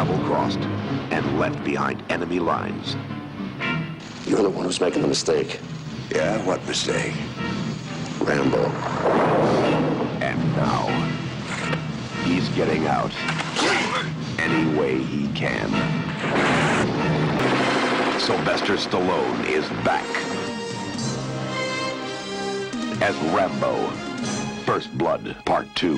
double-crossed and left behind enemy lines. You're the one who's making the mistake. Yeah, what mistake? Rambo. And now, he's getting out any way he can. Sylvester Stallone is back as Rambo, First Blood, Part 2.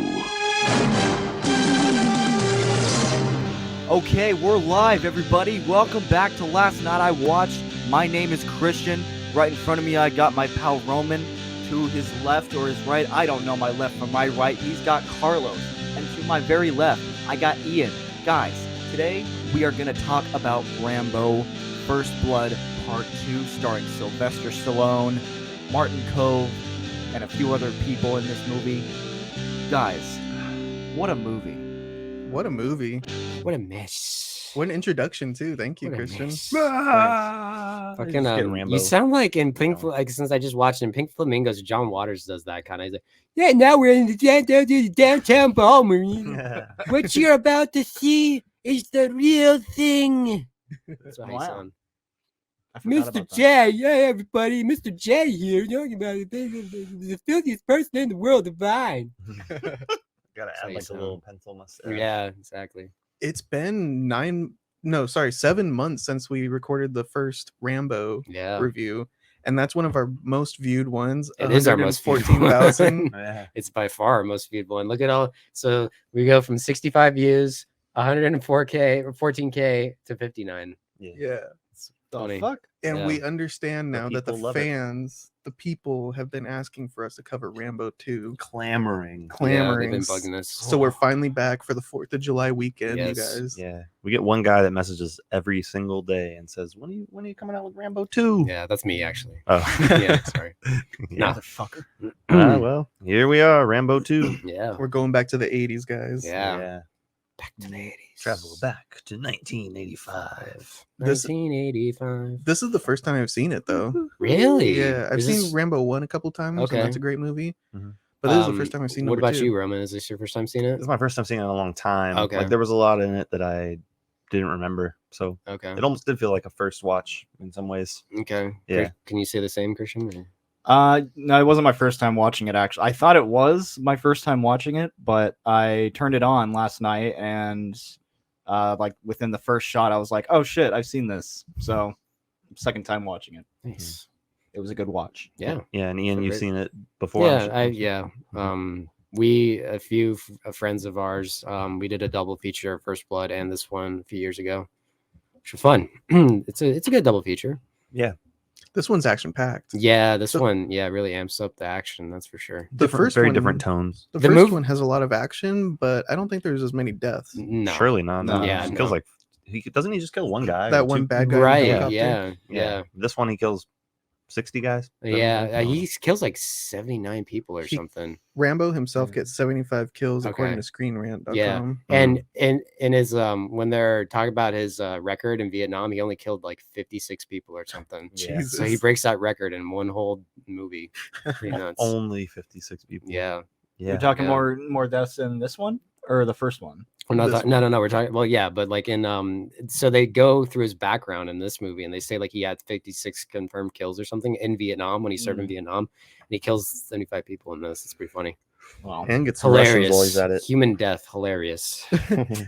Okay, we're live, everybody. Welcome back to Last Night I Watched. My name is Kristian. Right in front of me, I got my pal Roman. To his left or his right, I don't know my left from my right. He's got Carlos. And to my very left, I got Ian. Guys, today we are going to talk about Rambo, First Blood, Part 2, starring Sylvester Stallone, Martin Cove, and a few other people in this movie. Guys, what a movie. What a movie. What a mess. What an introduction, too. Thank you, What a Kristian. mess. Rambo. You sound like in Pink, like since I just watched in Pink Flamingos, John Waters does that kind of. He's like, yeah, now we're in the downtown Balmain. What you're about to see is the real thing. That's what I sound. Mr. J, yeah, everybody, Mr. J here, talking about the filthiest person in the world, divine. Gotta add like a little pencil mustache. Yeah, exactly. It's been 7 months since we recorded the first Rambo review. And that's one of our most viewed ones. It is our most viewed 14,000. It's by far our most viewed one. Look at all. So we go from 65 views, 104K or 14K to 59. Yeah. Funny. Fuck? And we understand now that the people love fans, the people have been asking for us to cover Rambo 2. Clamoring. Yeah, they've been bugging us. So we're finally back for the 4th of July weekend, Yes. you guys. Yeah. We get one guy that messages every single day and says, when are you coming out with Rambo 2? Yeah, that's me actually. Oh. Yeah, sorry. Yeah. Motherfucker. Well, here we are, Rambo 2. Yeah. We're going back to the 80s, guys. Yeah. Back to the 80s. Travel back to 1985. 1985. This is the first time I've seen it, though. Really? Yeah, I've Is seen this- Rambo 1 a couple times. Okay. And that's a great movie. Mhm. But this is the first time I've seen What number about 2. you, Roman? Is this your first time seeing This it? is my first time seeing it in a long time. Okay. Like there was a lot in it that I didn't remember. So Okay. it almost did feel like a first watch in some ways. Okay. Yeah. Can you say the same, Kristian? or- No, it wasn't my first time watching it, actually. I thought it was my first time watching it, but I turned it on last night and like within the first shot, I was like, oh shit, I've seen this. So second time watching it. Nice. It was a good watch. Yeah. Yeah, and Ian, So you've great. seen it before. I'm Yeah. sure. We a few friends of ours, we did a double feature of First Blood and this one a few years ago, which was fun. it's a good double feature. Yeah. This one's action packed. Yeah, this So- one, really amps up the action. That's for sure. The first very one, different tones. The The first move- one has a lot of action, but I don't think there's as many deaths. No, Surely not. No. Yeah, He no. kills like doesn't he just kill one guy? That or one two? bad guy. in the right? helicopter. Yeah. This one he kills 60 guys. He kills like 79 people or He- something. Rambo himself gets 75 kills according Okay. to ScreenRant.com. Yeah. And in his when they're talking about his record in Vietnam, he only killed like 56 people or something. Yeah. So he breaks that record in one whole movie. Pretty nuts. Only 56 people. Yeah. Yeah. You're talking Yeah. more deaths in this one or the first one? We're not This no. We're talking. Well, yeah, but like in so they go through his background in this movie, and they say like he had 56 confirmed kills or something in Vietnam when he served in Vietnam, and he kills 75 people in this. It's pretty funny, Wow. And gets The Russians hilarious. always at it. Human death, hilarious.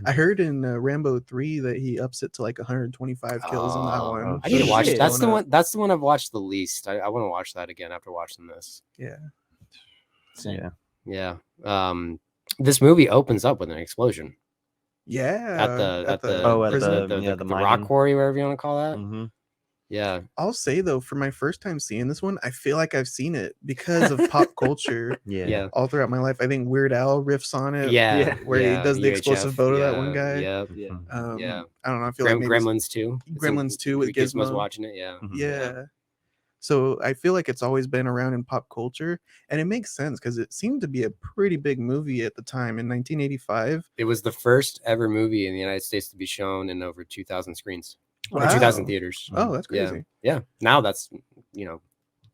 I heard in Rambo 3 that he ups it to like 125 kills in that Oh, one. I need to watch it. Shit. That's the one. That's the one I've watched the least. I want to watch that again after watching this. Yeah. Yeah. Yeah. This movie opens up with an explosion Yeah. at the Oh, at prison. the rock mining. quarry, whatever you want to call that. Mm-hmm. Yeah. I'll say though, for my first time seeing this one, I feel like I've seen it because of pop culture Yeah. Yeah. all throughout my life. I think Weird Al riffs on it. Yeah. where he does the explosive bow to that one yeah, guy. Yeah. Yeah. Yeah. I don't know. I feel like maybe Gremlins too. Gremlins 2 with Gizmo's Gizmo. watching it. Yeah. Mhm. Yeah. So I feel like it's always been around in pop culture, and it makes sense because it seemed to be a pretty big movie at the time in 1985. It was the first ever movie in the United States to be shown in over 2,000 screens or Wow. 2,000 theaters. Oh, that's Yeah. crazy. Yeah. Now that's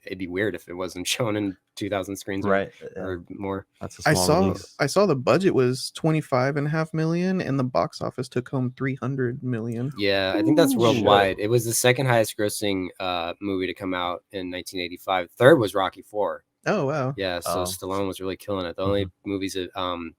it'd be weird if it wasn't shown in 2,000 screens Right. or more. That's a I small saw release. I saw the budget was 25.5 million, and the box office took home 300 million. Yeah, I think that's Ooh, worldwide. It was the second highest grossing movie to come out in 1985. Third was Rocky 4. Oh wow! Yeah, so Oh. Stallone was really killing it. The only movies that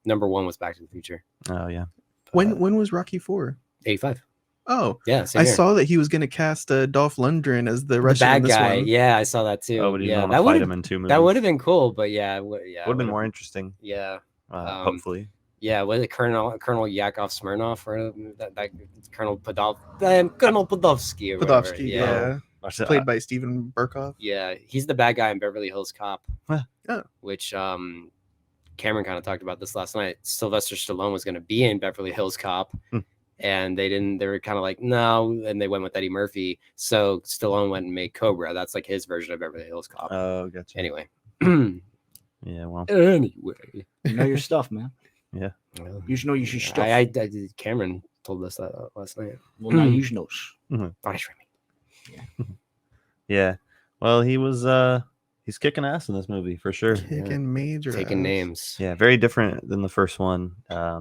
number one was Back to the Future. Oh yeah. When was Rocky 4? 85. Oh, Yeah, same I here. saw that he was going to cast Dolph Lundgren as the Russian bad in this guy. one. Yeah, I saw that too. Oh, but he yeah, didn't that want to fight would him in 2 movies. that would have been cool, but yeah, would have been more interesting. Yeah, Hopefully. yeah. Was it Colonel Yakov Smirnov or that Colonel Podolsky or whatever? Podolsky, Yeah, yeah, played by Steven Berkoff. yeah. He's the bad guy in Beverly Hills Cop, Oh. which Cameron kind of talked about this last night. Sylvester Stallone was going to be in Beverly Hills Cop. And they didn't. They were kind of like no, and they went with Eddie Murphy. So Stallone went and made Cobra. That's like his version of Beverly Hills Cop. Oh, gotcha. Anyway. Yeah, well. Anyway, You know your stuff, man. Yeah. You should know your stuff. I Cameron told us that last night. Well, now you know. Yeah. Well, he was he's kicking ass in this movie for sure. Kicking major Taking ass. names. Yeah, very different than the first one.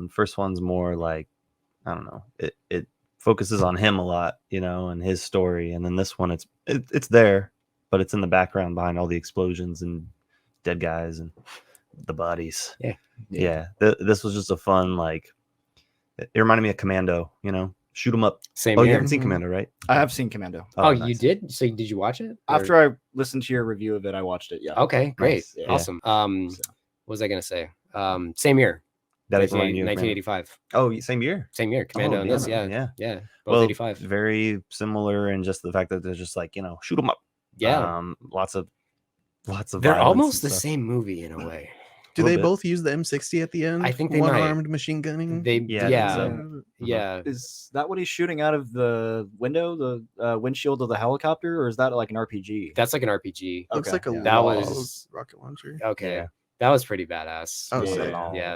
First one's more like, I don't know, it focuses on him a lot, you know, and his story. And then this one, it's there, but it's in the background behind all the explosions and dead guys and the bodies. Yeah. This was just a fun, like, it reminded me of Commando, you know, shoot 'em up. Same Oh, you here. haven't seen Commando, right? I have seen Commando. Oh, you nice. did? So did you watch it? Or- After I listened to your review of it, I watched it. Yeah. Okay, great. Nice. Yeah. Awesome. So. What was I gonna say? Same year. That is remind you of Commando. 1985. Oh, same year. Same year. Commando and this, yeah. Yeah. Yeah. Both Well, 85. very similar in just the fact that they're just like, you know, shoot 'em up. Yeah. Lots of They're violence almost and the stuff. same movie in a way. Do Little they bit. both use the M60 at the end? I think they might. One-armed machine gunning. They Yeah, I yeah. think so. Yeah. Is that what he's shooting out of the window, the windshield of the helicopter, or is that like an RPG? That's like an RPG. Looks Okay, like a yeah. That log was- rocket launcher. Okay. Yeah. That was pretty badass. Oh, Yeah. sick.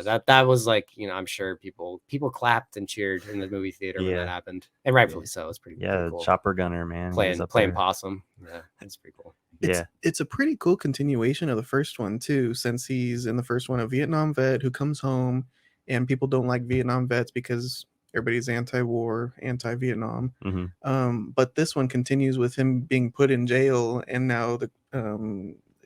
Yeah, that was like, you know, I'm sure people clapped and cheered in the movie theater when Yeah. that happened. And rightfully so. It's pretty, Yeah, pretty cool. chopper gunner, man. he was up Playing there. possum. Yeah, that's pretty cool. It's, Yeah. it's a pretty cool continuation of the first one too, since he's in the first one a Vietnam vet who comes home, and people don't like Vietnam vets because everybody's anti-war, anti-Vietnam. But this one continues with him being put in jail, and now the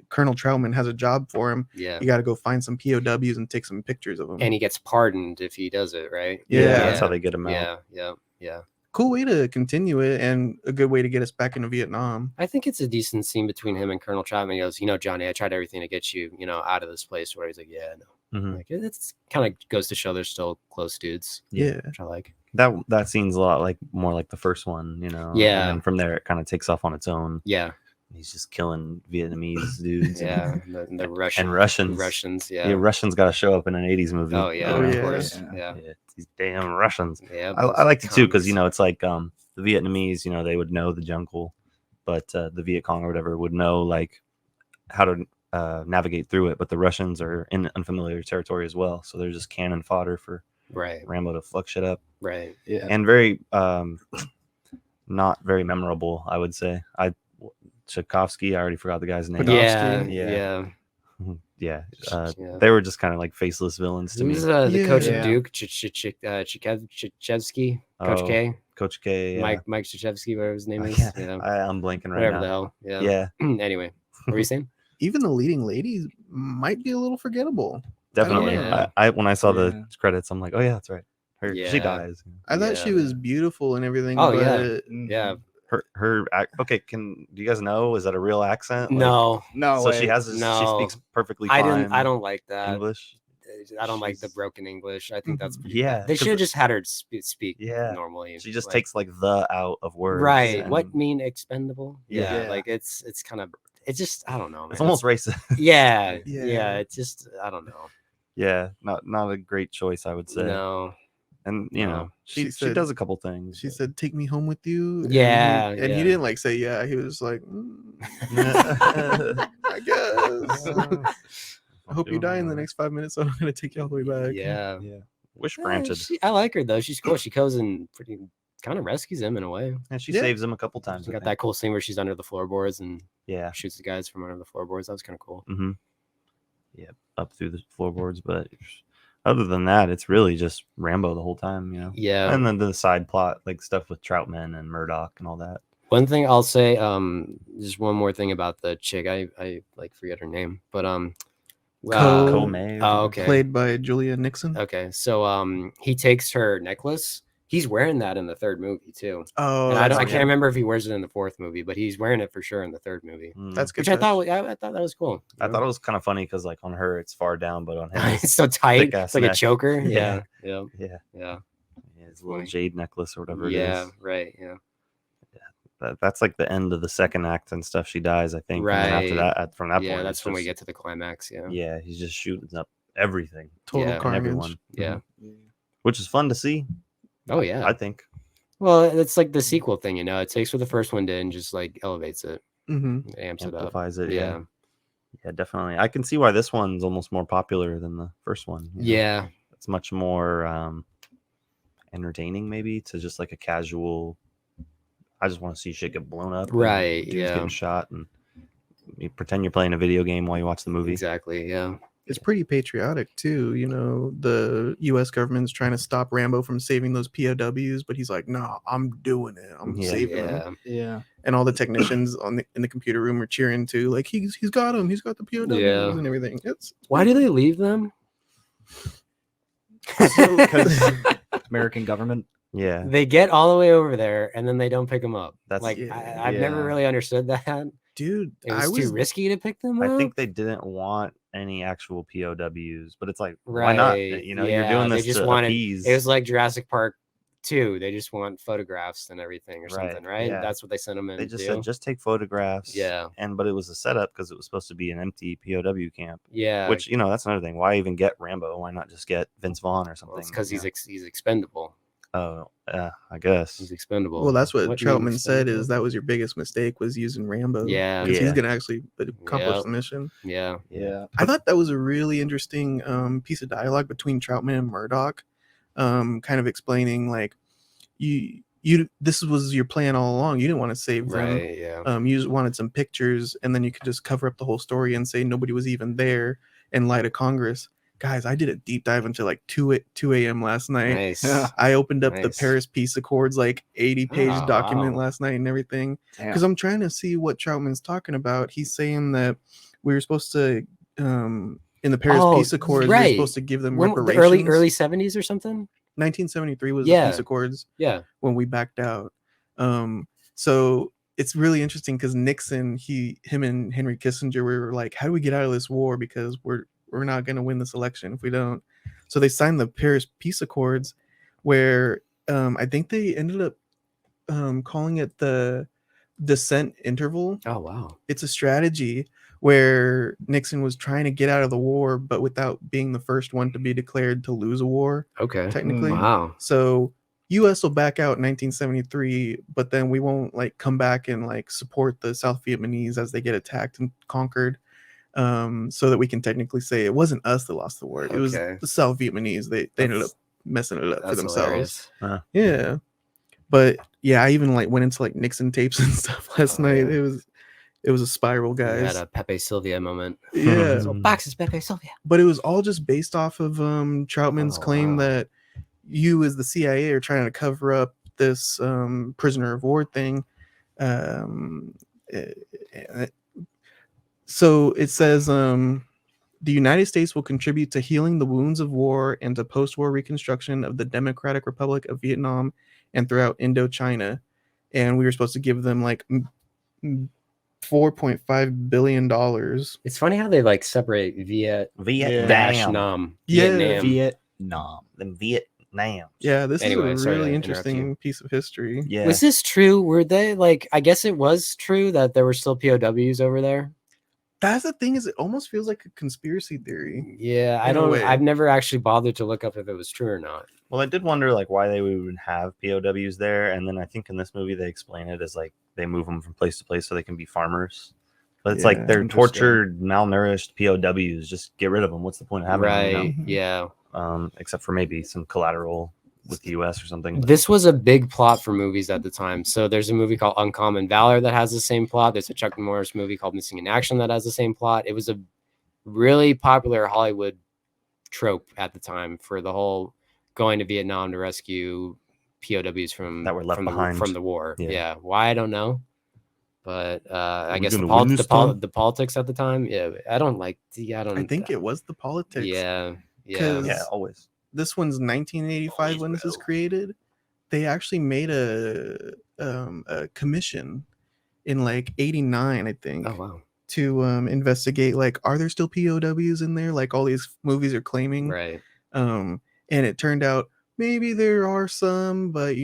Colonel Trautman has a job for him. Yeah. You got to go find some POWs and take some pictures of them. And he gets pardoned if he does it, right? Yeah. That's how they get him out. Yeah. Cool way to continue it, and a good way to get us back into Vietnam. I think it's a decent scene between him and Colonel Trautman. He goes, you know, Johnny, I tried everything to get you, you know, out of this place. Where he's like, yeah, no. Mhm. Like it's kind of goes to show they're still close dudes. Yeah. Which I like. That scene's a lot like more like the first one, you know. Yeah. And then from there, it kind of takes off on its own. Yeah. He's just killing Vietnamese dudes. Yeah. The Russian, And Russians. Russians. Yeah. Yeah. Russians got to show up in an '80s movie. Oh yeah. Oh, Of yeah. course. Yeah. Yeah. These damn Russians. Yeah. I liked it too because you know it's like the Vietnamese, you know, they would know the jungle, but the Viet Cong or whatever would know like how to navigate through it. But the Russians are in unfamiliar territory as well, so they're just cannon fodder for Right. Rambo to fuck shit up, Right. Yeah. and very not very memorable, I would say. Tchaikovsky, I already forgot the guy's name. Yeah. Podolsky. Yeah. Yeah, Yeah. they were just kind of like faceless villains to me. Who's the coach Yeah. of Duke? Tchaikovsky? Coach Oh, K? Coach K, Mike Tchaikovsky, whatever his name is. yeah. Yeah. I'm blanking right Whatever now. the hell. Yeah. Yeah, Anyway, what were you saying? Even the leading lady might be a little forgettable. definitely. Yeah. I when I saw Yeah. the credits, I'm like, oh yeah, that's right. She Yeah. dies. I thought she Yeah. was beautiful and everything. Oh, but yeah. Yeah. Okay, do you guys know, is that a real accent? Like, No, No. so way. she has she No. speaks perfectly I fine didn't. I don't like that. English. I don't like the She's- broken English. I think that's pretty Yeah, bad. They 'cause should have just had her speak Yeah. normally. She just like- takes like the out of words. right. and What mean expendable? Yeah. like it's kind of it's just I don't know. It's man. almost racist. yeah, Yeah. yeah. It's just I don't know. Yeah, not a great choice, I would say. No. And you No. know, She she said- does a couple things. She but- said, "Take me home with you." Yeah, and yeah. he didn't like say yeah. He was like, I guess. I hope you die in the next 5 minutes, so I'm gonna take you all the way back. Yeah. Yeah. Wish Yeah, granted. I like her though. She's cool. She goes in pretty kind of rescues him in a way. And she Yeah. saves him a couple times. She I got think. that cool scene where she's under the floorboards and Yeah. shoots the guys from under the floorboards. That was kind of cool. Mm-hmm. Yeah, up through the floorboards. But other than that, it's really just Rambo the whole time, you know. Yeah. And then the side plot, like stuff with Troutman and Murdoch and all that. One thing I'll say, just one more thing about the chick. I like forget her name, but Comey. Oh, okay. Played by Julia Nixon. Okay, so he takes her necklace. He's wearing that in the third movie too. Oh, And I that's can't remember if he wears it in the fourth movie, but he's wearing it for sure in the third movie. That's good. Which I thought that was cool. I thought it was kind of funny because like on her it's far down, but on him It's so tight. thick-ass It's like a neck. choker. Yeah. Yeah. Yeah. Yeah. His little jade necklace or whatever it Yeah. is. Right. Yeah. That's like the end of the second act and stuff. She dies, I think. And then after Right. that, from that point, Yeah. That's it's when we just- get to the climax. Yeah. Yeah, he's just shooting up everything, Total Yeah. and carnage. everyone. Yeah. Which is fun to see. Oh yeah. I think. Well, it's like the sequel thing, you know. It takes what the first one did and just like elevates it, Mm-hmm. amps it up. Amplifies it. Yeah. Yeah, definitely. I can see why this one's almost more popular than the first one. you know? Yeah. It's much more entertaining, maybe, to just like a casual. I just want to see shit get blown up. and Right, dudes yeah. getting shot, and you pretend you're playing a video game while you watch the movie. Exactly. Yeah. It's pretty patriotic too. You know, the U.S. government's trying to stop Rambo from saving those POWs, but he's like, "Nah, I'm doing it. I'm Yeah. saving them." Yeah. Yeah. And all the technicians in the computer room are cheering too, like he's got him. He's got the POWs Yeah. and everything. It's Why do they leave them? Because American government. Yeah, They get all the way over there and then they don't pick them up. That's- Like Yeah. I've never Yeah. really understood that. dude. It I was too was risky to pick them up. I think they didn't want any actual POWs, but it's like, why not? Right, You know, yeah, you're doing they this just to wanted- appease. It was like Jurassic Park 2. They just want photographs and everything or Right, something, right? yeah. That's what they sent them in They to just do. said just take photographs. Yeah. but it was a setup because it was supposed to be an empty POW camp. Yeah. Which, you know, that's another thing. Why even get Rambo? Why not just get Vince Vaughn or something? Well, it's because you he's expendable. know? I guess. He's expendable. well, that's what What Troutman means said expendable? is that was your biggest mistake was using Rambo. Yeah. because Yeah. he's gonna actually accomplish Yep. the mission. Yeah. Yeah. I thought that was a really interesting piece of dialogue between Troutman and Murdoch, kind of explaining like you this was your plan all along. You didn't want to save them. Right. Yeah. You just wanted some pictures, and then you could just cover up the whole story and say nobody was even there and lie to Congress. Guys, I did a deep dive into like 2 a.m. last night. Nice. Yeah. I opened up the Nice. Paris Peace Accords like 80-page Oh, document wow. last night and everything. Damn. Because I'm trying to see what Troutman's talking about. He's saying that we were supposed to in the Paris Oh, Peace Accords, we right. we're supposed to give them When, reparations. the early 70s or something. 1973 was Yeah. the Peace Accords Yeah. when we backed out. So it's really interesting because Nixon, him and Henry Kissinger were like, how do we get out of this war? Because we're not going to win this election if we don't. So they signed the Paris Peace Accords, where I think they ended up calling it the descent interval. Oh wow. It's a strategy where Nixon was trying to get out of the war, but without being the first one to be declared to lose a war, Okay. technically. Wow. So US will back out in 1973, but then we won't like come back and like support the South Vietnamese as they get attacked and conquered. So that we can technically say it wasn't us that lost the war. It was Okay. the South Vietnamese. They ended up That's- messing it up for That's themselves. hilarious. Yeah. But yeah, I even like went into like Nixon tapes and stuff last Oh, night. yeah. It was a spiral, You had guys. a Pepe Sylvia moment. Yeah. So boxes Pepe Sylvia. But it was all just based off of Troutman's Oh, claim wow. that you as the CIA are trying to cover up this prisoner of war thing. So it says the United States will contribute to healing the wounds of war and to post-war reconstruction of the Democratic Republic of Vietnam and throughout Indochina. And we were supposed to give them like $4.5 billion. It's funny how they like separate Vietnam. Vietnam. Yeah. Vietnam. Vietnam. Them Vietnam. Yeah, this Anyway, is a sorry to really interrupt interesting you. piece of history. Yeah. Was this true? Were they like? I guess it was true that there were still POWs over there. That's the thing, is it almost feels like a conspiracy theory. Yeah, I In a don't. way. I've never actually bothered to look up if it was true or not. Well, I did wonder like why they would have POWs there, and then I think in this movie they explain it as like they move them from place to place so they can be farmers. But it's Yeah, like they're interesting. tortured, malnourished POWs. Just get rid of them. What's the point of having them? Right? You Yeah. know? Except for maybe some collateral with the U.S. or something. But This was a big plot for movies at the time. So there's a movie called Uncommon Valor that has the same plot. There's a Chuck Norris movie called Missing in Action that has the same plot. It was a really popular Hollywood trope at the time for the whole going to Vietnam to rescue POWs from That were left behind. from the war. Yeah. Yeah. Why I don't know. But I we guess gonna win this time? the politics at the time. Yeah, I don't like. I don't. I think it was the politics. Yeah. Yeah. 'Cause yeah, always. This one's 1985 when this is created. They actually made a commission in like 89, I think, Oh wow. to investigate like, are there still POWs in there? Like all these movies are claiming. Right. And it turned out maybe there are some, but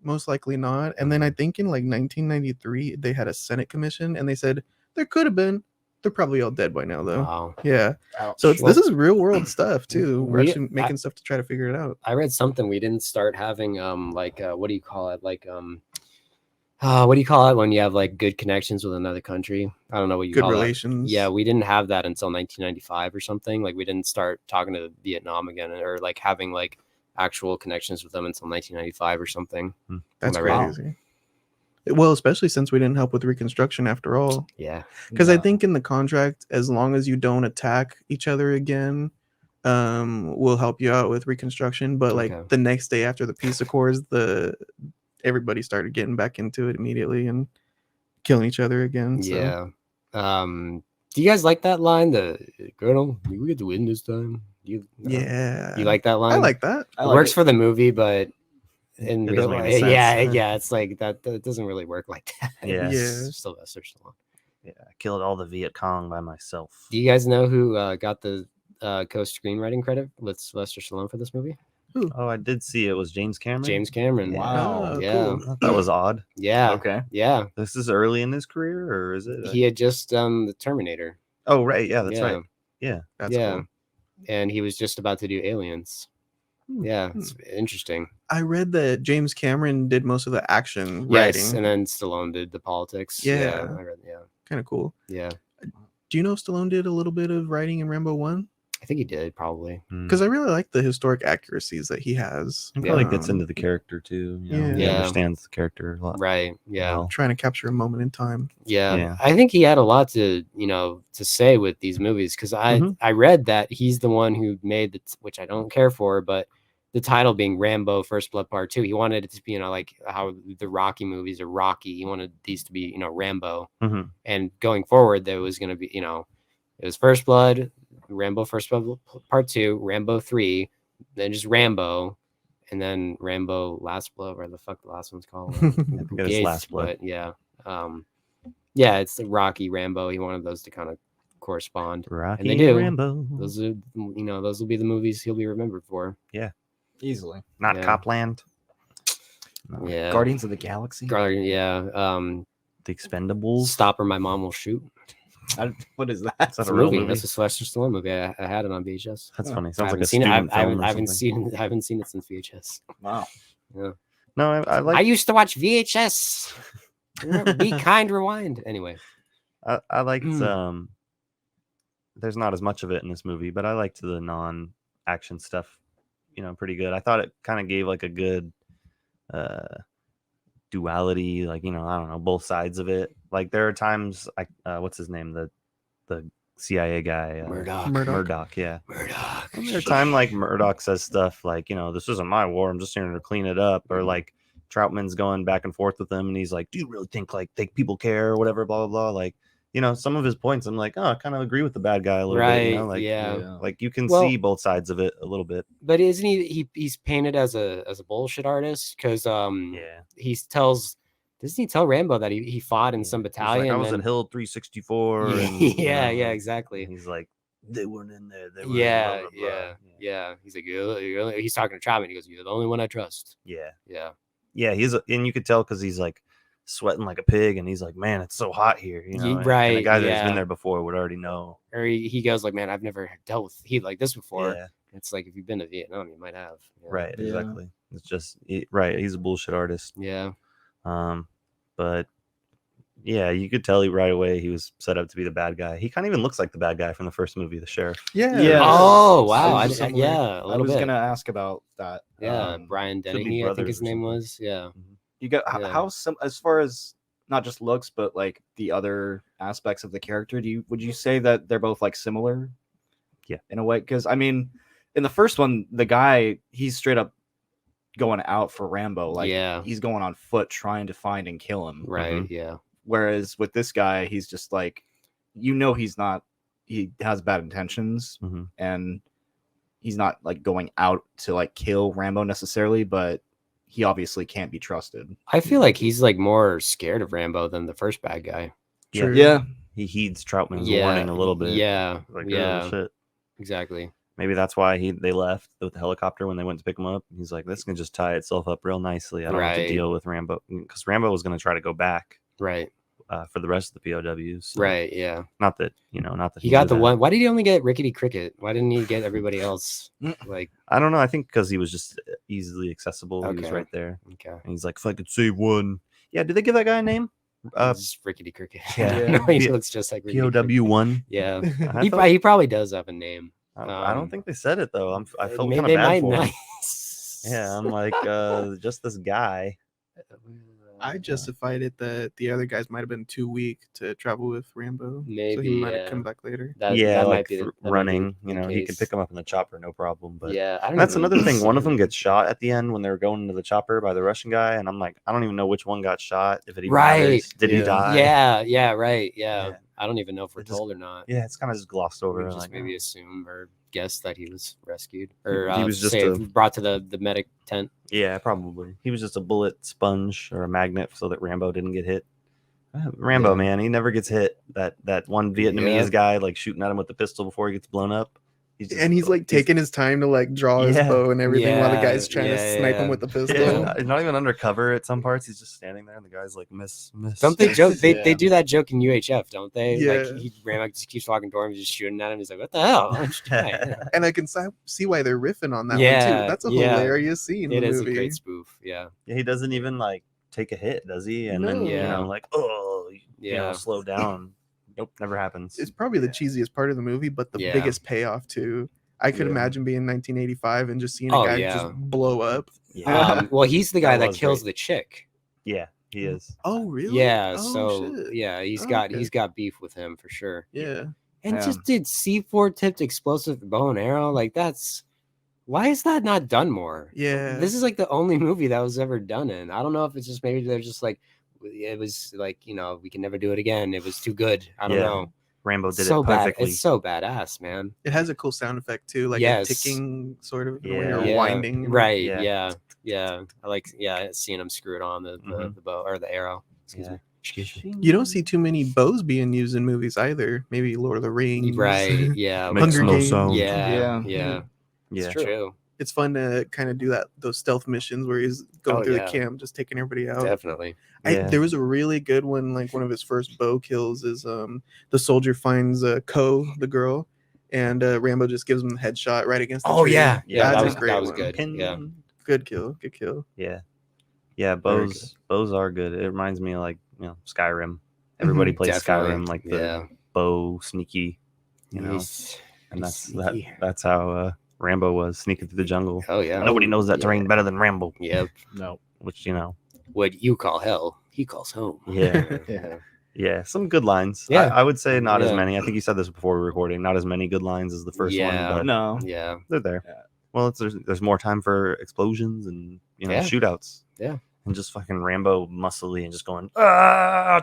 most likely not. And then I think in like 1993 they had a Senate commission, and they said there could have been. They're probably all dead by now, though. Wow. Yeah. Ouch. So this is real world stuff too. We're We- actually making stuff to try to figure it out. I read something we didn't start having what do you call it, like what do you call it when you have like good connections with another country? I don't know what you Good call that. relations. Yeah, we didn't have that until 1995 or something. Like we didn't start talking to Vietnam again, or like having like actual connections with them until 1995 or something. That's Am I right? crazy. Well, especially since we didn't help with Reconstruction after all. Yeah. Because I Yeah. think in the contract, as long as you don't attack each other again, we'll help you out with Reconstruction. But like Okay. the next day after the peace accords, everybody started getting back into it immediately and killing each other again. So. Yeah. Do you guys like that line? The Colonel, we get to win this time. Yeah. You like that line? I like that. I It like works it. for the movie, but in It real doesn't make life, any sense. yeah, it's like that doesn't really work like that. Yeah. Yeah. Sylvester Stallone. Yeah, I killed all the Viet Cong by myself. Do you guys know who got the co-screenwriting credit with Sylvester Stallone for this movie? Oh, I did see it was James Cameron. James Cameron. Wow. Oh, Yeah. cool. I thought that was odd. Yeah. Okay. Yeah. This is early in his career, or is it? He had just done the Terminator. Oh, right. Yeah, that's Yeah. right. Yeah. That's yeah. cool. And he was just about to do Aliens. Yeah, it's interesting. I read that James Cameron did most of the action Yes, writing. and then Stallone did the politics. Yeah. I read. Yeah, Kind of cool. yeah. Do you know Stallone did a little bit of writing in Rambo 1? I think he did probably. Because I really like the historic accuracies that he has. He probably gets Um, into the character too. You know? He Yeah. understands the character a lot. Right. Yeah. well. trying to capture a moment in time. Yeah. Yeah. I think he had a lot to say with these movies, because I read that he's the one who made which I don't care for, but the title being Rambo First Blood Part 2. He wanted it to be, like how the Rocky movies are Rocky. He wanted these to be, Rambo. Mhm. And going forward, there was going to be, it was First Blood, Rambo First Blood Part 2, Rambo 3, then just Rambo, and then Rambo Last Blood, where the fuck the last one's called. I think it's Gates, Last Blood. but yeah. Yeah, it's the Rocky, Rambo. He wanted those to kind of correspond. Rocky they do. Rambo. Those are, those will be the movies he'll be remembered for. Easily. Not Yeah. Copland. Yeah. Guardians of the Galaxy. Yeah. The Expendables. Stop or My Mom Will Shoot. What is that? Is that It's a a real movie. movie? That's a Sylvester Stallone movie. I had it on VHS. That's funny. I Sounds like haven't a seen it. student I film or haven't something. I haven't seen it since VHS. Wow. No, I I like. used to watch VHS. Be kind, rewind. Anyway. I liked. Mm. There's not as much of it in this movie, but I liked the non-action stuff. Pretty good. I thought it kind of gave like a good duality, like I don't know, both sides of it. Like there are times, what's his name, the CIA guy, Murdoch, yeah. Murdoch. And there are times like Murdoch says stuff like, this isn't my war, I'm just here to clean it up, or like Troutman's going back and forth with him, and he's like, do you really think like people care or whatever, blah blah blah. Like, some of his points, I'm like, oh, I kind of agree with the bad guy a little bit. Right, Like, yeah. like you can Well- see both sides of it a little bit. But isn't he's painted as a bullshit artist? Because Yeah. doesn't he tell Rambo that he fought in some He's like, battalion? I was and at Hill 364. Yeah, and, yeah, like, exactly. and he's like, they weren't in there. They were Yeah, blah, blah, blah. yeah. He's like, he's talking to Troutman. He goes, "You're the only one I trust." Yeah. Yeah, Yeah, and you could tell because he's like sweating like a pig, and he's like, "Man, it's so hot here," and the right, guy that's yeah. been there before would already know. or he goes like, "Man, I've never dealt with heat like this before." Yeah, It's like if you've been to Vietnam, you might have. Yeah. right, Yeah. exactly. It's just right. He's a bullshit artist. Yeah. But Yeah, you could tell right away he was set up to be the bad guy. He kind of even looks like the bad guy from the first movie, the sheriff. Yeah. Yeah. Oh I wow! was similar. Yeah, a I little was bit. gonna ask about that. Yeah, Brian could be Dennehy, I think brothers his or name something. was. Yeah. You got Yeah. how some as far as not just looks, but like the other aspects of the character. Would you say that they're both like similar? Yeah. In a way, because I mean, in the first one, the guy he's straight up going out for Rambo. Like Yeah. he's going on foot trying to find and kill him. Right. Mhm. Yeah. Whereas with this guy, he's just like, he's not. He has bad intentions, Mhm. and he's not like going out to like kill Rambo necessarily, but he obviously can't be trusted. I feel like he's like more scared of Rambo than the first bad guy. True. Yeah, He heeds Troutman's Yeah. warning a little bit. Yeah. Like, Yeah. oh, shit. Exactly. Maybe that's why they left with the helicopter when they went to pick him up. He's like, this can just tie itself up real nicely. I don't have to Right. deal with Rambo, because Rambo was going to try to go back Right. for the rest of the POWs. So Right. Yeah. Not that He got did the that. one. Why did he only get Rickety Cricket? Why didn't he get everybody else? Like, I don't know. I think because he was just easily accessible. He was Okay. right there. okay, And he's like, if I could save one. Yeah. Did they give that guy a name? it's Rickety Cricket. yeah. He looks just like Rickety Cricket. POW1. Yeah. I He, thought- he probably does have a name. I don't think they said it though. I felt Maybe kind of they bad might for him. not. Yeah, I'm like, just this guy. I justified it that the other guys might have been too weak to travel with Rambo. So Maybe, he might yeah. have come back later. Yeah, that like might be that might be running. the You know, he could case. pick him up in the chopper, no problem. But Yeah, I don't that's even- another thing. One of them gets shot at the end when they were going into the chopper by the Russian guy, and I'm like, I don't even know which one got shot. If it even Right. matters. Did he Yeah. die? Yeah, yeah, right. Yeah. Yeah. I don't even know if we're It just- told or not. Yeah, it's kind of just glossed over. We just like, maybe oh. assume or guess that he was rescued or He was just brought to the medic tent. Yeah, probably. He was just a bullet sponge or a magnet so that Rambo didn't get hit. Rambo, Yeah. man, he never gets hit. That one Vietnamese guy like shooting at him with the pistol before he gets blown up. He's Like taking his time to like draw his Yeah. bow and everything while the Yeah, guy's trying to yeah, snipe him yeah. with the pistol. yeah, not even undercover at some parts. He's just standing there, and the guy's like, miss. Don't they joke? They Yeah. do that joke in UHF, don't they? Yeah. Like Rambo just keeps walking toward him, just shooting at him. He's like, "What the hell?" I'm just trying." And I can see why they're riffing on that one Yeah, too. That's a yeah. hilarious scene. It in the is movie. a great spoof. Yeah, Yeah, he doesn't even like take a hit, does he? And then No. Yeah. like, oh, yeah. slow down. Nope, never happens. It's probably the cheesiest part of the movie, but the Yeah. biggest payoff too. I could Yeah. imagine being 1985 and just seeing Oh, a guy yeah. just blow up. Yeah, Well, he's the guy That that was kills great. the chick. yeah, he is. Oh really? Yeah, Oh, so shit. yeah, he's Oh, got okay. he's got beef with him for sure. Yeah. And Yeah. just did C4 tipped explosive bow and arrow. Like that's why is that not done more? Yeah. This is like the only movie that was ever done in. I don't know if it's just maybe they're just like it was like, we can never do it again. It was too good. I don't Yeah. know. Rambo did So it bad. perfectly. It's so badass, man. It has a cool sound effect too, like Yes. a ticking sort of when Yeah. you're Yeah, winding. right. Yeah. Yeah. I like seeing him screw it on the bow or the arrow. Excuse me. You don't see too many bows being used in movies either. Maybe Lord of the Rings. Right. Yeah. Makes Hunger no Games. sound. Yeah. Yeah. Yeah. Yeah. It's true. It's fun to kind of do those stealth missions where he's going Oh, through yeah. the camp, just taking everybody out. Definitely. Yeah. There was a really good one, like one of his first bow kills is the soldier finds Ko, the girl, and Rambo just gives him the headshot right against the Oh tree. yeah. Yeah, Yeah. That's That a great was one. good. Pin- Yeah. Good kill. Good kill. Yeah. Very Bows are good. It reminds me of like, Skyrim. Everybody plays Definitely. Skyrim, like the Yeah. bow sneaky, Yes. and Sneaky. that's how Rambo was sneaking through the jungle. Oh yeah. Nobody knows that yeah. terrain better than Rambo, Yep. No. which What you call hell, he calls home. yeah, Yeah. yeah, some good lines. Yeah. I would say not as Yeah. many. I think you said this before we were recording. Not as many good lines as the first Yeah. one, but No. Yeah. they're there. Yeah. Well, there's more time for explosions and Yeah. shootouts. Yeah. And just fucking Rambo muscly and just going "Ah!"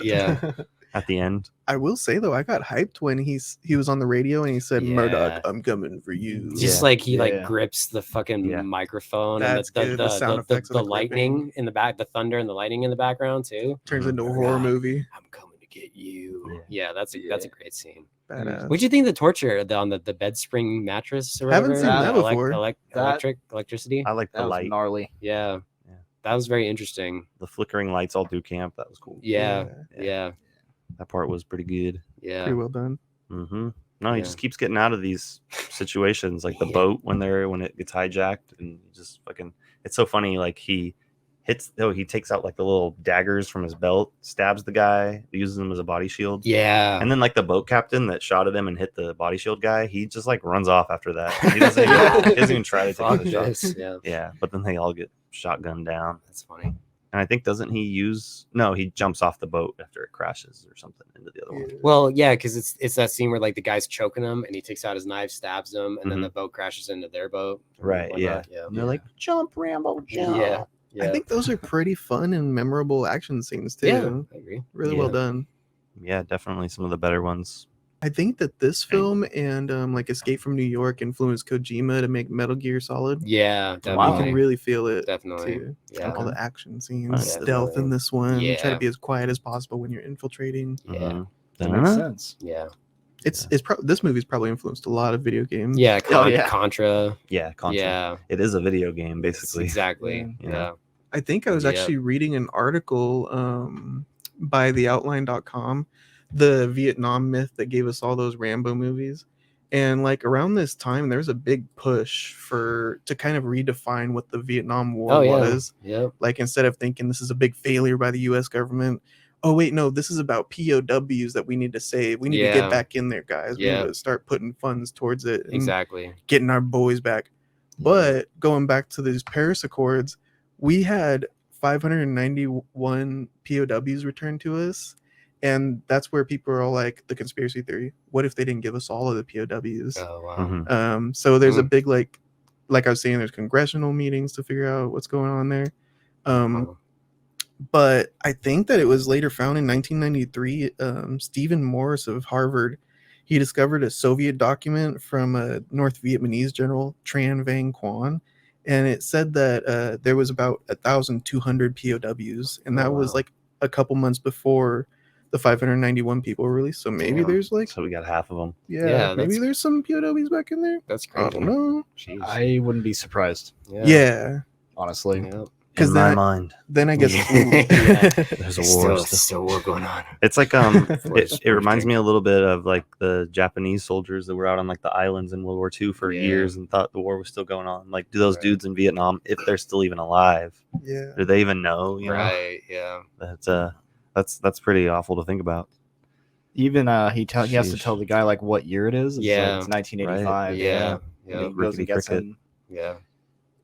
Yeah. at the end. I will say though, I got hyped when he was on the radio and he said, Yeah. "Murdoch, I'm coming for you." Just Yeah. like he Yeah. grips the fucking Yeah. microphone That's and good. The sound effects of the the lightning in the back, the thunder and the lightning in the background too. Turns Mhm. into a horror movie. I'm coming to get you. Yeah. Yeah, that's a great scene. Badass. What'd you think of the torture on the bed spring mattress or Haven't whatever? seen that Elec- before. elec- electricity. I like the That was light, gnarly. Yeah. Yeah. That was very interesting. the flickering lights all through camp. That was cool. Yeah. Yeah. Yeah. That part was pretty good. Yeah. Pretty well done. Mm-hmm. No, he Yeah. just keeps getting out of these situations, like the Yeah. boat when it gets hijacked, and just fucking. It's so funny. Like he he takes out like the little daggers from his belt, stabs the guy, uses them as a body shield. Yeah. And then like the boat captain that shot at him and hit the body shield guy, he just like runs off after that. He doesn't even try to take the shot. Yeah. Yeah, but then they all get shotgunned down. That's funny. And I think he jumps off the boat after it crashes or something into the other one. Well, yeah, because it's that scene where like the guy's choking him and he takes out his knife, stabs him, and then the boat crashes into their boat. Right. Yeah. Yeah. And they're like, jump, Rambo, jump. Yeah. Yeah. I think those are pretty fun and memorable action scenes too. Yeah, I agree. Really well done. Yeah, definitely some of the better ones. I think that this film and like Escape from New York influenced Kojima to make Metal Gear Solid. Yeah, You definitely. can really feel it. Definitely. Too. Yeah. All the action scenes, Definitely. stealth in this one. Try Yeah. to be as quiet as possible when you're infiltrating. Yeah. Mhm. That makes sense. Yeah. This movie's probably influenced a lot of video games. Yeah. yeah. Contra. Yeah, Contra. Yeah. It is a video game, basically. Exactly. Yeah. Yeah. I think I was Yep. actually reading an article by theoutline.com, the Vietnam myth that gave us all those Rambo movies. And like around this time, there was a big push to kind of redefine what the Vietnam War Oh, yeah. was. Yep. Like instead of thinking this is a big failure by the US government, oh wait, no, this is about POWs that we need to save. We need to Yeah. get back in there, guys. We Yeah. need to start putting funds towards it and Exactly. getting our boys back. But going back to these Paris Accords, we had 591 POWs returned to us. And that's where people are all like, the conspiracy theory. What if they didn't give us all of the POWs? Oh wow. Mhm. So there's a big like I was saying, there's congressional meetings to figure out what's going on there. Wow. But I think that it was later found in 1993. Stephen Morris of Harvard, he discovered a Soviet document from a North Vietnamese general, Tran Vang Quan, and it said that there was about 1,200 POWs, and that was wow. like a couple months before the 591 people were released. So maybe Damn. there's like, So we got half of them. Yeah, maybe that's- there's some POWs back in there. That's I crazy. don't know. Jeez. I wouldn't be surprised, Yeah, honestly. Yeah. because In my then, mind, then I guess Yeah. there's a war. Still war going on. It's like Force it reminds drink. me a little bit of like the Japanese soldiers that were out on like the islands in World War II for Yeah. years and thought the war was still going on. Like, do those Right. dudes in Vietnam, if they're still even alive, yeah. do they even know? You Right. Yeah. know, that's pretty awful to think about. Even he has to Sheesh. tell the guy like what year it is. It's Yeah. it's 1985. Yeah. He Yeah. goes and Rickety gets cricket. him. Yeah.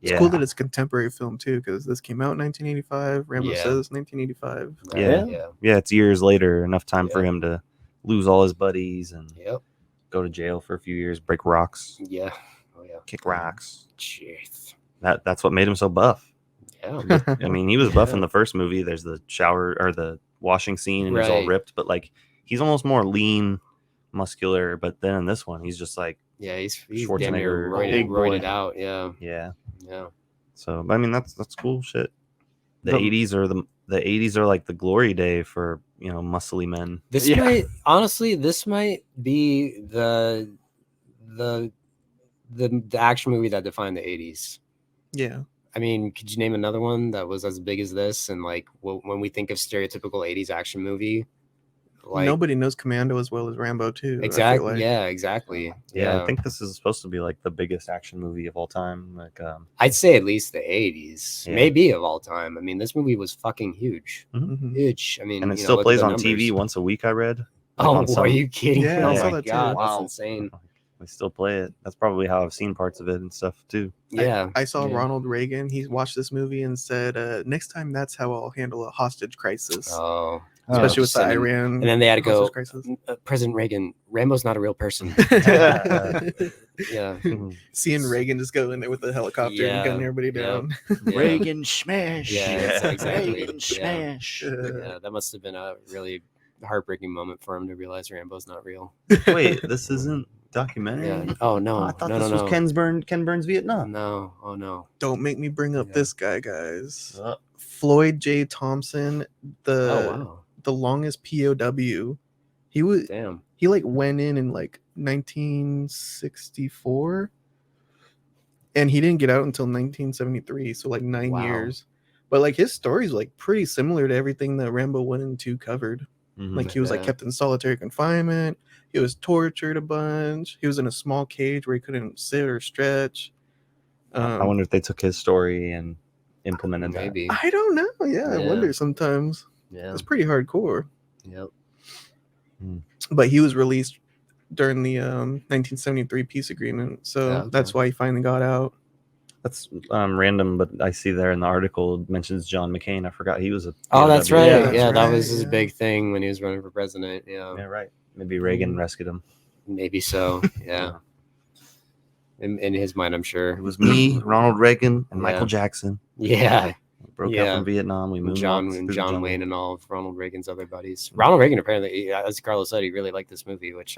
It's Yeah, cool that it's a contemporary film too, because this came out in 1985. Rambo Yeah. says 1985. Right. Yeah. Yeah. yeah, it's years later, enough time for Yeah. him to lose all his buddies and Yep. go to jail for a few years, break rocks, Yeah. Oh yeah. kick rocks. Jeez. That's what made him so buff. Yeah. I mean, he was buff in Yeah. the first movie. There's the shower or the washing scene, and he's all Right. ripped. But like, he's almost more lean, muscular. But then in this one, he's just like, Yeah. He's damn near Schwarzenegger, big boy. roided out. Yeah. yeah. Yeah. So, I mean, that's cool shit. The But- 80s are the 80s are like the glory day for muscly men. This Yeah. might honestly, this might be the action movie that defined the 80s. Yeah. I mean, could you name another one that was as big as this? And like, when we think of stereotypical 80s action movie, like Nobody knows Commando as well as Rambo too. I feel exactly, like. yeah, exactly. Yeah, I think this is supposed to be like the biggest action movie of all time. Like, I'd say at least the 80s, Yeah. maybe of all time. I mean, this movie was fucking huge, Mhm. huge. I mean, and it you know, still look at plays the on TV numbers. once a week. I read. Like, Oh, on some- are you kidding? Yeah, oh I saw my that too. god, Wow. that's insane. They still play it. That's probably how I've seen parts of it and stuff too. Yeah, I saw Yeah. Ronald Reagan. He watched this movie and said, "Next time, that's how I'll handle a hostage crisis, Oh, especially with the sending- Iran." And then they had to go, hostage crisis. President Reagan, Rambo's not a real person. Yeah, Seeing Reagan just go in there with a helicopter Yeah, and gun everybody yeah. down. yeah. Reagan smash. Yeah, exactly. Reagan Yeah. smash. Yeah, that must have been a really heartbreaking moment for him to realize Rambo's not real. Wait, this isn't documentary. Yeah. Oh no, I thought no, this no, was no. Ken Burns Vietnam. No. Oh no. Don't make me bring up Yeah. this guy, guys. Uh, Floyd J. Thompson, Oh wow. the longest POW. Damn. He like went in like 1964, and he didn't get out until 1973. So like 9 Wow. years. But like his story's like pretty similar to everything that Rambo 1 and 2 covered. mhm. Like he was like Yeah. kept in solitary confinement. He was tortured a bunch. He was in a small cage where he couldn't sit or stretch. I wonder if they took his story and implemented that. Maybe. I don't know. Yeah, I Yeah. wonder sometimes. Yeah. It's pretty hardcore. Yep. But he was released during the 1973 peace agreement, so Okay. that's why he finally got out. That's random, but I see there in the article it mentions John McCain. I forgot he was a. Oh, that's POW. right. Yeah, Yeah, that's that right, was his yeah. big thing when he was running for president. Yeah, Yeah, right. Maybe Reagan Mhm. rescued him. maybe so. Yeah, in his mind, I'm It sure. was me, Ronald Reagan, and Yeah. Michael Jackson. Yeah, We broke out Yeah. from Vietnam. We and moved John Wayne and all of Ronald Reagan's other buddies. Ronald Reagan apparently, as Carlos said, he really liked this movie, which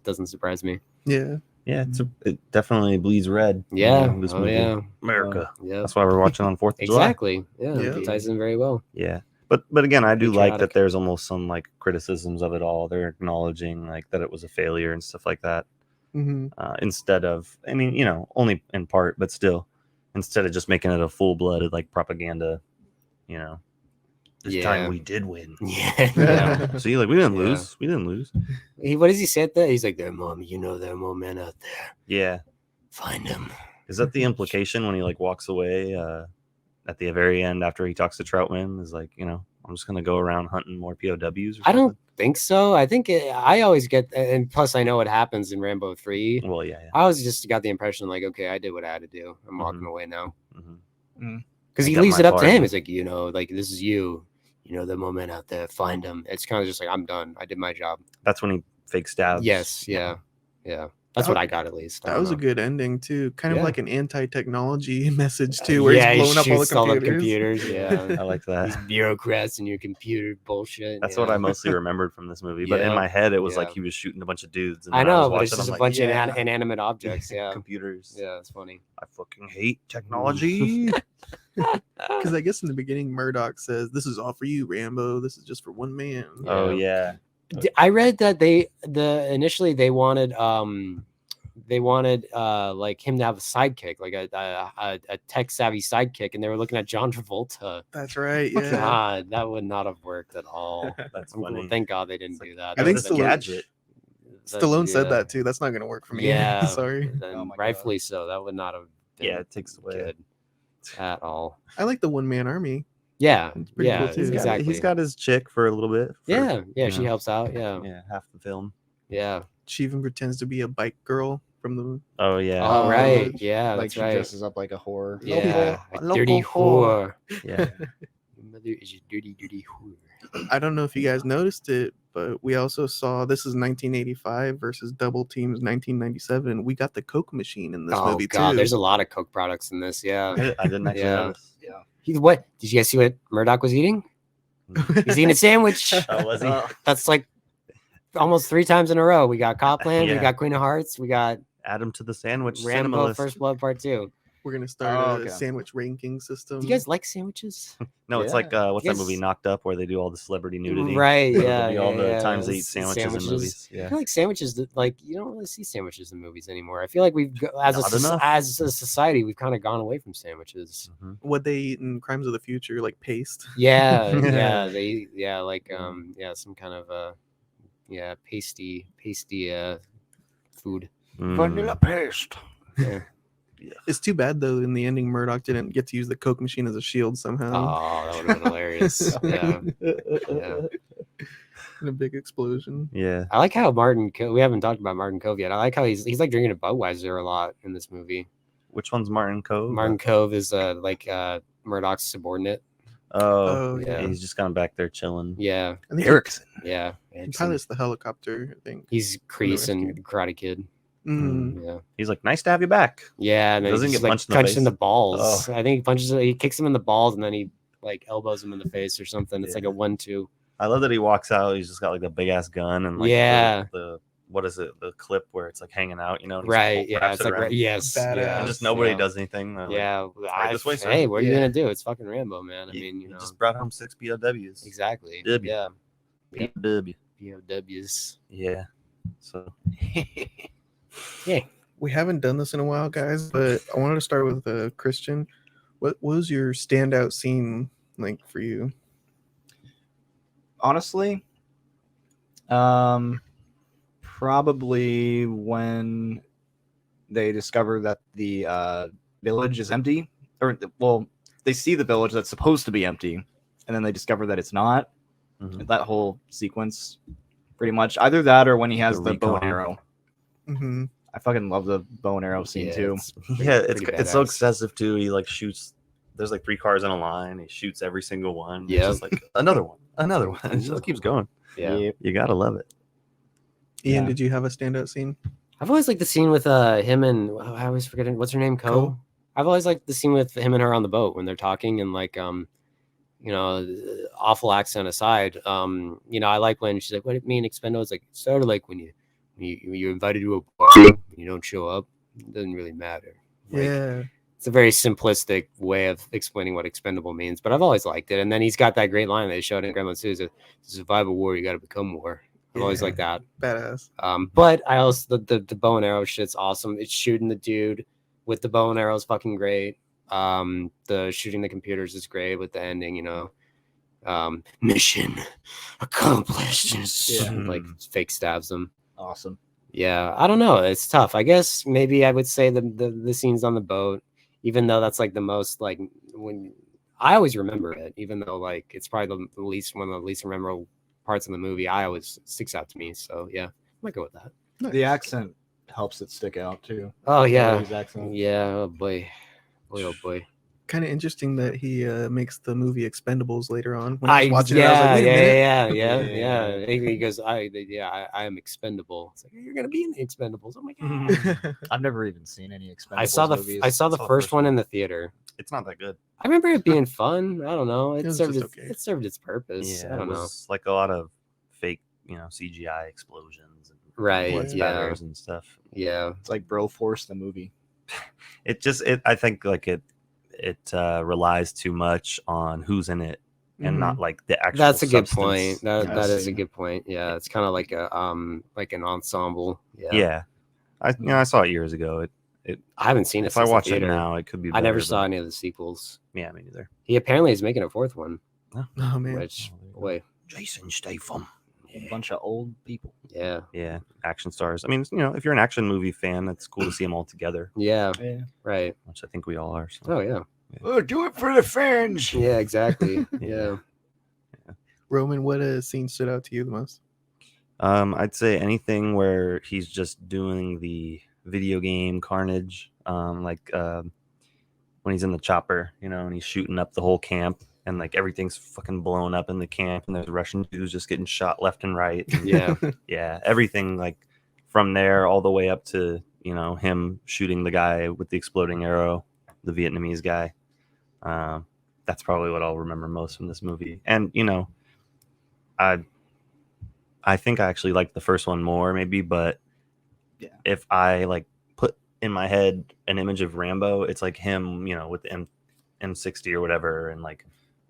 doesn't surprise me. Yeah. Yeah, it definitely bleeds red. you Yeah. know, this Oh movie. yeah. America. Yeah. That's why we're watching on 4th of July. Exactly. Yeah. Yeah. It ties in very well. Yeah. But again, I do like Patriotic. that there's almost some like criticisms of it all. They're acknowledging like that it was a failure and stuff like that. Hmm. Instead of, I mean, you know, only in part, but still, instead of just making it a full-blooded like propaganda, you know, this Yeah. time we did win. Yeah. Yeah. See, like we didn't Yeah. lose. We didn't lose. What does he say at that? He's like, there are more men out there. Yeah. Find them. Is that the implication when he like walks away at the very end after he talks to Troutman? Is like, you know, I'm just gonna go around hunting more POWs. Or I don't something? think so. I think I always get, and plus I know what happens in Rambo 3. Well, yeah. I always just got the impression like, okay, I did what I had to do. I'm walking away now. Mm-hmm. Because I he got leaves my it up to part. him. It's like, you know, like this is you. You know, the more men out there, find them. It's kind of just like, I'm done. I did my job. That's when he fake stabs. Yes. Yeah. Yeah. That's what I got at least. I That don't was a know. good ending too. Kind Yeah. of like an anti-technology message too, where Yeah, he's blowing up all the shoots all the computers. computers. Yeah. I like These that. bureaucrats and your computer bullshit. That's yeah. what I mostly remembered from this movie. But in Yeah. my head, it was like Yeah. he was shooting a bunch of dudes. And I then was know, but it's watching, just I'm a like, bunch yeah, of inanimate objects. Yeah. computers. Yeah, it's funny. I fucking hate technology. Because I guess in the beginning, Murdoch says, "This is all for you, Rambo. This is just for one man." Oh yeah. I read that initially they wanted like him to have a sidekick, like a tech savvy sidekick, and they were looking at John Travolta. That's right. Yeah. God, that would not have worked at all. That's I'm cool. funny. Thank God they didn't do that. I think That It's a would've been- gadget. Stallone said yeah. that too. That's not going to work for me. Yeah, Sorry. then Oh my rightfully so. That would not have been Yeah, it takes away. good at all. I like the one man army. Yeah, It's pretty yeah, cool, too. exactly. He's got his chick for a little bit. for, yeah, you she know, helps out. Yeah, Yeah, half the film. yeah. She even pretends to be a bike girl from the. Oh yeah. All right. Oh, Yeah, like that's she right. dresses up like a whore. Yeah, a Local dirty whore. Yeah. Your mother is a dirty, dirty whore. I don't know if you guys noticed it, but we also saw this is 1985 versus Double Team's 1997. We got the Coke machine in this Oh movie God, too. there's a lot of Coke products in this. Yeah. I didn't actually Yeah. notice. What did you guys see? What Murdoch was eating? He's eating a sandwich. Oh, was he? That's like almost 3 times in a row. We got Copland, we Yeah. got Queen of Hearts, we got Add him to the sandwich cinema Rambo list. First Blood Part 2. We're gonna start Oh, a okay. sandwich ranking system. Do you guys like sandwiches? No, it's Yeah. like what's You that movie guys- Knocked Up where they do all the celebrity nudity. Right, It'll yeah. be all the yeah, times they eat s- sandwiches in movies. I Yeah. feel like sandwiches, like you don't really see sandwiches in movies anymore. I feel like as Not enough. as a society, we've kind of gone away from sandwiches. Mhm. What they eat in Crimes of the Future, like paste. Yeah, Yeah. like some kind of pasty food. Mm. paste. Yeah. It's too bad though. In the ending, Murdoch didn't get to use the Coke machine as a shield somehow. Oh, that would have been hilarious. Yeah. In a big explosion. Yeah. I like how we haven't talked about Martin Cove yet. I like how he's like drinking a Budweiser a lot in this movie. Which one's Martin Cove? Martin Cove is Murdoch's subordinate. Oh, yeah. He's just kind of back there chilling. Yeah, I think Erickson. yeah. he pilots the helicopter. I think. He's Kreese and rescue. Karate Kid. Mm. Yeah, He's like, nice to have you back. yeah. And then Doesn't he get just, like, punched in the punched in face? the balls. Oh. I think he kicks him in the balls, and then he like elbows him in the face or something. It's like Yeah. a 1-2. I love that he walks out. He's just got like a big ass gun and like Yeah. the what is it? The clip where it's like hanging out, you know? and he just Right? Yeah, wraps it's it like around. yes, Badass. yeah, And just nobody yeah. does anything. They're like, Yeah, this way, sir." hey, what are you Yeah. gonna do? It's fucking Rambo, man. I mean, you you know, just brought home 6 POWs. exactly. W. Yeah, POW. POWs. Yeah. So We haven't done this in a while, guys, but I wanted to start with Kristian. What was your standout scene like for you? Honestly, probably when they discover that the village is empty, or well, they see the village that's supposed to be empty, and then they discover that it's not. Mhm. That whole sequence, pretty much either that or when he has The the bow and recon. arrow. Hmm. I fucking love the bow and arrow scene too. Yeah, pretty it's so badass. excessive too. He like shoots. There's like 3 cars in a line. He shoots every single one. Yeah. It's just like another one. It just keeps going. Yeah. Yep. You gotta love it. Ian, Yeah. did you have a standout scene? I've always liked the scene with him and I always forget what's her name, Ko? I've always liked the scene with him and her on the boat when they're talking and like awful accent aside, I like when she's like, "What it mean expendo?" It's like sort of like when you're invited to a party and you don't show up, it doesn't really matter. Like, Yeah. it's a very simplistic way of explaining what expendable means, but I've always liked it. And then he's got that great line that they showed in Gremlins 2: "To survive a war, you got to become war." I've always Yeah. liked that. Badass. But I also the bow and arrow shit's awesome. It's shooting the dude with the bow and arrow is fucking great. The shooting the computers is great with the ending, mission accomplished. Yeah. Like fake stabs them. Awesome. Yeah, I don't know. It's tough. I guess maybe I would say the scenes on the boat, even though that's like the most like when I always remember it, even though like it's probably the least one of the least memorable parts of the movie. I always sticks out to me. So yeah, I might go with that. The accent helps it stick out too. Oh yeah, His accent. yeah. Oh boy, oh boy. Kind of interesting that he makes the movie Expendables later on. When I was watching it, I was yeah, like, wait a minute. yeah. He goes, I am expendable. It's like you're gonna be in the Expendables. Oh my god. I've never even seen any Expendables I saw the movies. first one in the theater. It's not that good. I remember it being fun. I don't know. It It was served just its, okay. it served its purpose. Yeah, I don't it know. was like a lot of fake, CGI explosions and Right, blood yeah. spatters and stuff. Yeah. It's like Bro Force the movie. I think like it relies too much on who's in it and not like the actual. That's a good substance. point. That Yes. is a good point. Yeah, it's kind of like an ensemble. Yeah. Yeah, I saw it years ago. I haven't seen it. If I since the watch it theater. now, it could be. I never better, saw but- any of the sequels. Yeah, me neither. He apparently is making a fourth one. Oh man. Which, boy, Jason Statham. A bunch of old people. yeah, Yeah, action stars. I mean, if you're an action movie fan, it's cool to see them all together, yeah, Yeah. right. which I think we all are. So. Oh yeah, Oh, do it for the fans. yeah, exactly. Yeah. Roman, what scene stood out to you the most? I'd say anything where he's just doing the video game carnage, when he's in the chopper, and he's shooting up the whole camp, and like everything's fucking blown up in the camp, and there's Russian dudes just getting shot left and right. And, Yeah. yeah, everything like from there all the way up to him shooting the guy with the exploding arrow, the Vietnamese guy. That's probably what I'll remember most from this movie. And I think I actually liked the first one more, maybe, but Yeah. if I like put in my head an image of Rambo, it's like him, with the M60 or whatever, and like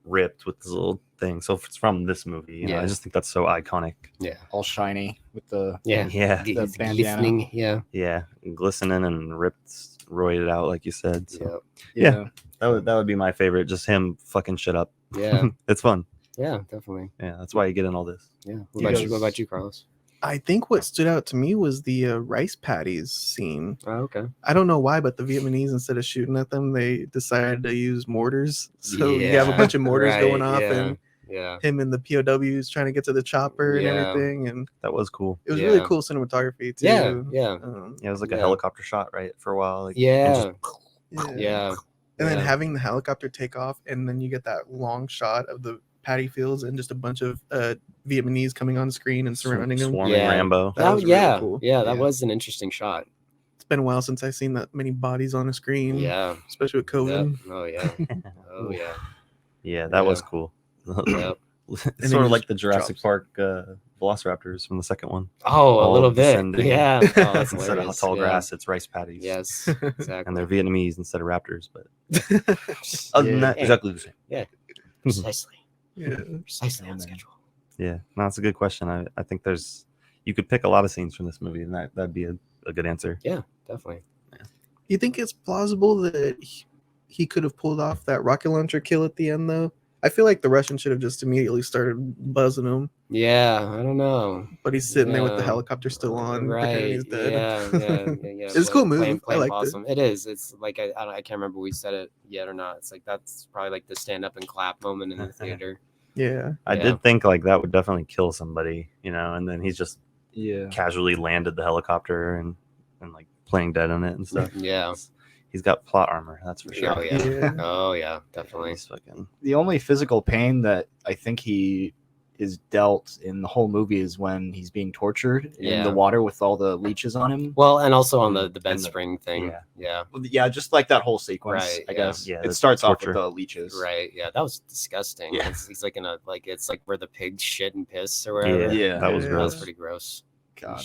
ripped with this little thing. So if it's from this movie, Yeah. I just think that's so iconic. Yeah. All shiny with the Yeah. Yeah, The It's bandana. glistening. Yeah. yeah, glistening and ripped, roided out, like you said. So Yeah. Yeah. that would be my favorite. Just him fucking shit up. Yeah. It's fun. Yeah. Definitely. Yeah, that's why you get in all this. Yeah. He What goes- about you, Carlos? I think what stood out to me was the rice patties scene. Oh, okay. I don't know why, but the Vietnamese, instead of shooting at them, they decided to use mortars. So you have a bunch of mortars going off, and yeah. him and the POWs trying to get to the chopper and Yeah. everything. And That was cool. it was really Yeah. cool cinematography too. Yeah. Yeah. Yeah, it was like a Yeah. helicopter shot, right, for a while. Like, and Yeah. just- Yeah. And then Yeah. having the helicopter take off, and then you get that long shot of the paddy fields and just a bunch of Vietnamese coming on screen and surrounding them. swarming Yeah. Rambo. That was really yeah. cool. Yeah. That Yeah. was an interesting shot. It's been a while since I've seen that many bodies on a screen. Yeah. Especially with COVID. Yep. Oh yeah. Oh yeah. Yeah, that was Yeah. cool. Yep. It's then sort of he like just the Jurassic drops. Park Velociraptors from the second one. Oh, a All little bit. descending. Yeah. Oh, that's Instead of hilarious. tall Yeah. grass, it's rice patties. Yes. Exactly. And they're Vietnamese instead of raptors, but other than that, Yeah. exactly the same. Precisely. Yeah. Precisely on man. schedule. Yeah, no, it's a good question. I think you could pick a lot of scenes from this movie, and that'd be a good answer. Yeah. Definitely. You think it's plausible that he could have pulled off that rocket launcher kill at the end, though? I feel like the Russians should have just immediately started buzzing him. Yeah, I don't know. But he's sitting there with the Yeah. helicopter still on, pretending Right. he's dead. Yeah. It's a cool move. Playing I liked it. possum. It is. It's like I can't remember if we said it yet or not. It's like that's probably like the stand up and clap moment in the theater. Yeah. I Yeah. did think like that would definitely kill somebody, you know, and then he's just Yeah. casually landed the helicopter and like playing dead in it and stuff. Yeah. He's got plot armor, that's for sure. Oh yeah. Yeah. Oh yeah, definitely. He's fucking The only physical pain that I think he is dealt in the whole movie is when he's being tortured in Yeah. the water with all the leeches on him. Well, and also on the bed And the- spring thing. yeah. Yeah. Yeah, just like that whole sequence, Right, I yeah. guess. Yeah, It the starts off torture. with the leeches. Right. Yeah. That was disgusting. Yeah. He's like in a like it's like where the pigs shit and piss or whatever. Yeah. that was Yeah. That was gross. pretty gross. God.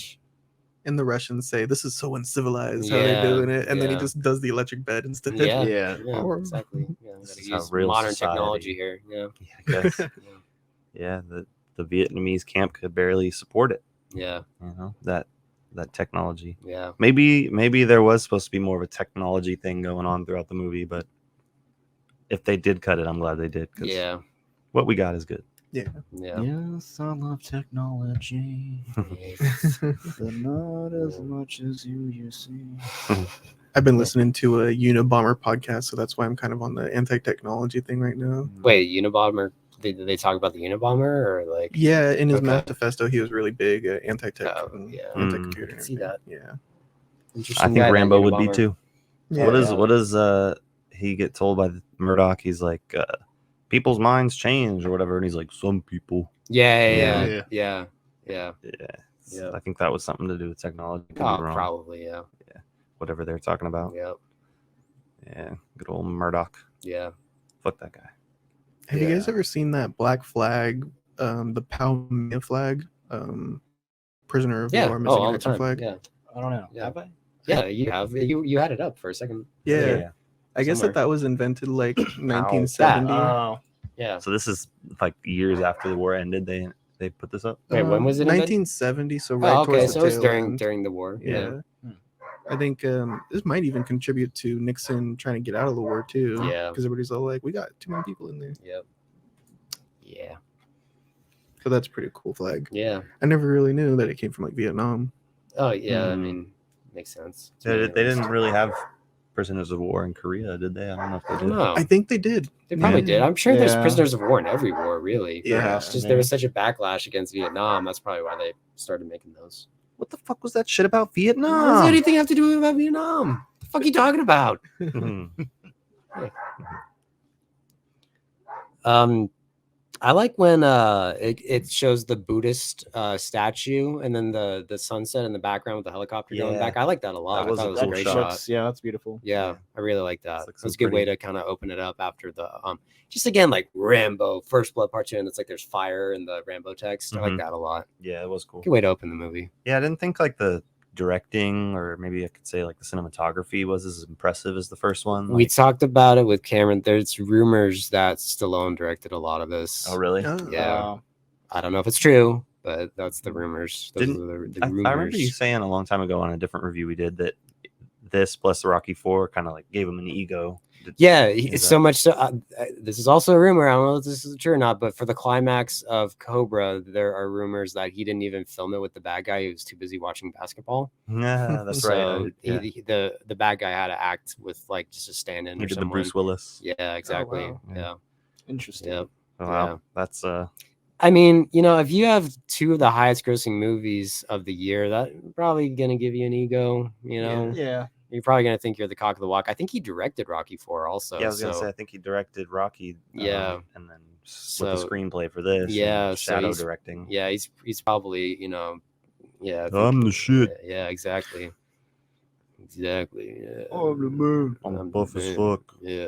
And the Russians say this is so uncivilized how Yeah, they're doing it, and then he yeah. just does the electric bed instead. Yeah. Yeah. Yeah. Or- Exactly. Yeah. This Gotta is how use real modern society- technology here. Yeah. Yeah, I guess. Yeah, the Vietnamese camp could barely support it, Yeah. you know, that technology. Yeah. Maybe there was supposed to be more of a technology thing going on throughout the movie, but if they did cut it, I'm glad they did. 'Cause Yeah. what we got is good. Yeah. Yes, I love technology, but not as much as you see. I've been listening to a Unabomber podcast, so that's why I'm kind of on the anti-technology thing right now. Wait, Unabomber? Did they talk about the Unabomber or like? Yeah, in his Okay. manifesto, he was really big anti-tech, Oh, and yeah. anti-computer. I and can see everything. that. Yeah. Interesting I think guy, that Rambo would be Unabomber. too. Yeah. What does he get told by Murdoch? He's like, people's minds change or whatever, and he's like, some people. Yeah. Yeah. Yeah. Yeah. I think that was something to do with technology. Could be Oh, wrong. probably. Yeah. Whatever they're talking about. Yep. Yeah, good old Murdoch. Yeah. Fuck that guy. Have you guys Yeah. ever seen that black flag, the Palmyra flag, prisoner of Yeah. war, Oh, missing all the action time. flag? Yeah. I don't know. Yeah. Have I? Yeah. You have you had it up for a second. Yeah. I guess Somewhere. that was invented like 1970. Oh, Yeah. So this is like years after the war ended. They put this up. Wait, when was it invented? 1970, so right Oh, okay. towards So the it was tail end. during the war. Yeah. Yeah. I think this might even contribute to Nixon trying to get out of the war too. Yeah. Because everybody's all like, we got too many people in there. Yep. Yeah. So that's a pretty cool flag. Yeah. I never really knew that it came from like Vietnam. Oh yeah. I Hmm. mean, makes sense. They didn't really have prisoners of war in Korea, did they? I don't know if I they don't did. know. I think they did. They probably Yeah. did. I'm sure there's Yeah. prisoners of war in every war, really. Yeah. It's just there was such a backlash against Vietnam. That's probably why they started making those. What the fuck was that shit about What does Vietnam? anything have to do with Vietnam? What the fuck are you talking about? I like when it shows the Buddhist statue and then the sunset in the background with the helicopter going Yeah. back. I like that a lot. was I thought a it was a cool great shot. shot. yeah, that's beautiful. Yeah, I really like that. It's like That's some a good way pretty- to kind of open it up after the just again like Rambo, First Blood Part 2, and it's like there's fire in the Rambo text. I like Mhm. that a lot. Yeah, it was cool. Good way to open the movie. Yeah, I didn't think like the directing or maybe I could say like the cinematography was as impressive as the first one. We Like, talked about it with Cameron. There's rumors that Stallone directed a lot of this. oh really? Yeah. I don't know if it's true, but that's the rumors. Those Didn't- are the I remember you rumors. saying a long time ago on a different review we did that this plus the Rocky 4 kind of like gave him an ego. Yeah, Is it's that- so much so. This is also a rumor. I don't know if this is true or not, but for the climax of Cobra, there are rumors that he didn't even film it with the bad guy. He was too busy watching basketball. Yeah, that's So right. Yeah. the bad guy had to act with like just a stand-in He or did the someone. Bruce Willis. Yeah, exactly. wow. Yeah, Interesting. yeah. Oh, wow, Yeah. that's I mean, if you have two of the highest grossing movies of the year, that probably gonna give you an ego. Yeah. You're probably gonna think you're the cock of the walk. I think he directed Rocky 4 also. yeah. I was gonna so, say I think he directed Rocky. Yeah. and then with the So- screenplay for this. and Yeah, so shadow he's- directing. yeah, he's probably yeah. I think- I'm the shit. Yeah, exactly. Exactly. Yeah. I'm the man. I'm buff as man. fuck. Yeah,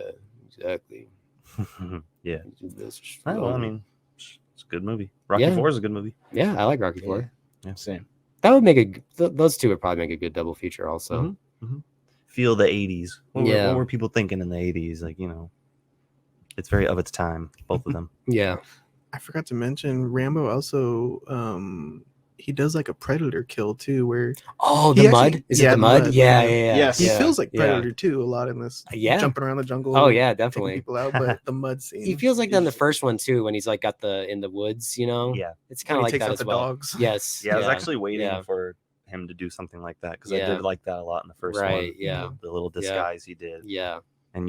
exactly. Yeah. That's Well, I mean, it's a good movie. Rocky Yeah. 4 is a good movie. yeah, I like Rocky 4. Same. That would make those two would probably make a good double feature also. Mhm. Feel the 80s. What Yeah. what were people thinking in the 80s? Like, it's very of its time, both of them. Yeah. I forgot to mention Rambo also he does like a predator kill too, where Oh, he the actually- mud? Is yeah, it the the mud? mud, Yeah, yeah. yeah. Yes. he yeah, feels like yeah. Predator too a lot in this. Yeah. Jumping around the jungle. Oh yeah, taking definitely. people out, but the mud scene. He feels like that in the is- first one too, when he's like got in the woods, you know. Yeah. It's when kind of he like takes that out as the well. dogs. Yes. Yeah, I was actually waiting yeah. for him to do something like that because I Yeah. did like that a lot in the first Right, one. yeah. The little Yeah. disguise he did. Yeah. And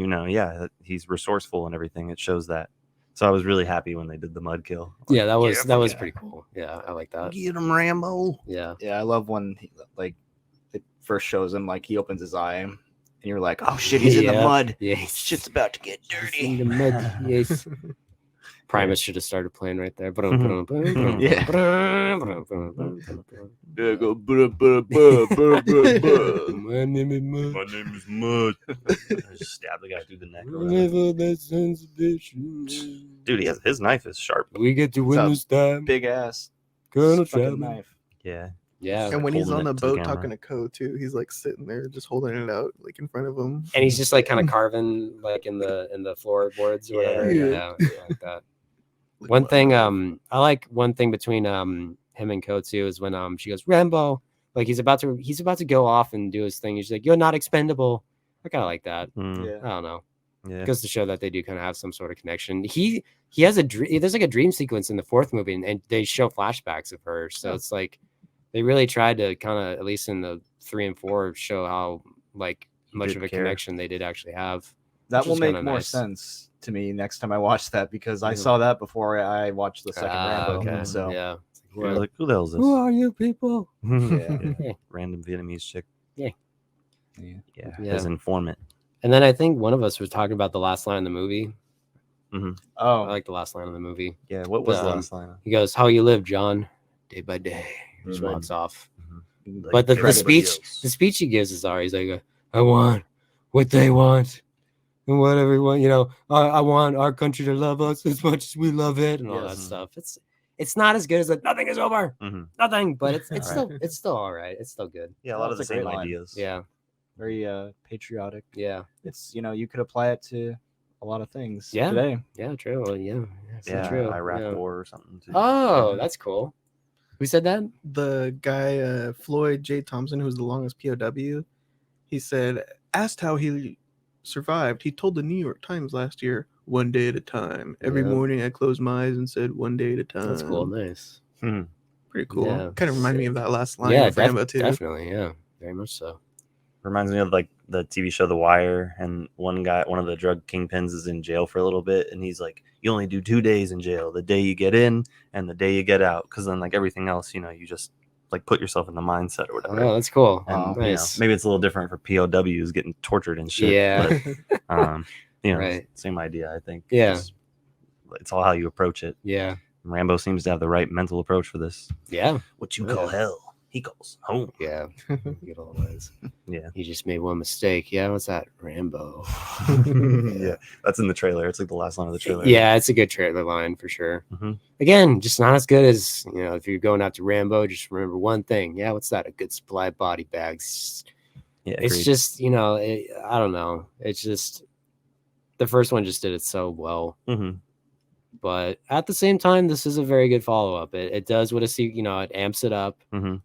he's resourceful and everything. It shows that. So I was really happy when they did the mud kill. Like, Yeah, that was fuck pretty cool. Yeah, I like that. Get him, Rambo. Yeah. Yeah, I love when like it first shows him, like he opens his eye and you're like, oh shit, he's in the Yeah. mud. Yes. Shit's about to get In dirty. the mud. Yes. Primus should have started playing right there. Yeah. My name is Mud. My name is Mud. I just stabbed the guy through the neck. or whatever. Whenever that son's a bitch. Dude, his knife is sharp. We get to win this time. Big ass Colonel fucking Chapman. knife. Yeah. Yeah. And when he's holding on it the to the boat camera. talking to Ko too, he's like sitting there just holding it out like in front of him. And he's just like kind of carving like in the floorboards or whatever. Yeah. Yeah, like that. Like, One what? thing, I like one thing between him and Kotu is when she goes, Rambo, like he's about to go off and do his thing. He's like, you're not expendable. I kind of like that. Mm, Yeah. I don't know. yeah. It goes to show that they do kind of have some sort of connection. He has a dream. There's like a dream sequence in the fourth movie, and they show flashbacks of her. So it's like they really tried to kind of, at least in the 3 and 4, show how like much did of a care. connection they did actually have. That Which will is make kinda more nice. sense to me next time I watch that because I Yeah. saw that before I watched the second Rambo. Okay. So Yeah. You're like, who the hell is this? Who are you people? Yeah. Random Vietnamese chick. yeah. Yeah. Yeah. His informant. And then I think one of us was talking about the last line in the movie. I Oh, like the last line of the movie. Yeah. What was the Um, last line? He goes, "How you live, John? Day by day." He just Mhm. walks off. Like But the everybody speech, else. the speech he gives is always like, "I want what they want, and what everyone, I want our country to love us as much as we love it, and all that Yes. stuff." It's not as good as like nothing is over, Mhm. nothing, but it's Right. still all right. It's still good. Yeah, a lot of the That's a great same line. ideas. Yeah, very patriotic. yeah, It's you could apply it to a lot of things Yeah. today. yeah. True. Well, yeah, so Yeah. true. Iraq yeah. War or something. Too. Oh, that's cool. Who said that? The guy Floyd J. Thompson, who's the longest POW, he said, asked how he survived. He told the New York Times last year, 1 day at a time. Every Yeah. morning I closed my eyes and said 1 day at a time. That's cool. Nice. Pretty cool. Yeah. Kind of reminded me of that last line Yeah, of Rambo too. definitely. Yeah, very much so. Reminds me of like the TV show The Wire, and one of the drug kingpins is in jail for a little bit, and he's like, you only do 2 days in jail, the day you get in and the day you get out, because then like everything else, you just like put yourself in the mindset or whatever. Oh, that's cool. And Nice. maybe it's a little different for POWs getting tortured and shit. Yeah. But, Right. same idea, I think. Yeah. It's all how you approach it. Yeah. Rambo seems to have the right mental approach for this. Yeah. What you Yeah. call hell, he calls home. Yeah. Get all those. Yeah. You just made one mistake. Yeah. What's that? Rambo. Yeah, that's in the trailer. It's like the last line of the trailer. Yeah, it's a good trailer line for sure. Mhm. Again, just not as good as, if you're going out to Rambo, just remember one thing. Yeah, what's that? A good supply of body bags. Yeah, It's agreed. just, I don't know. It's just the first one just did it so well. Mhm. But at the same time, this is a very good follow up. It does what it amps it up. Mhm.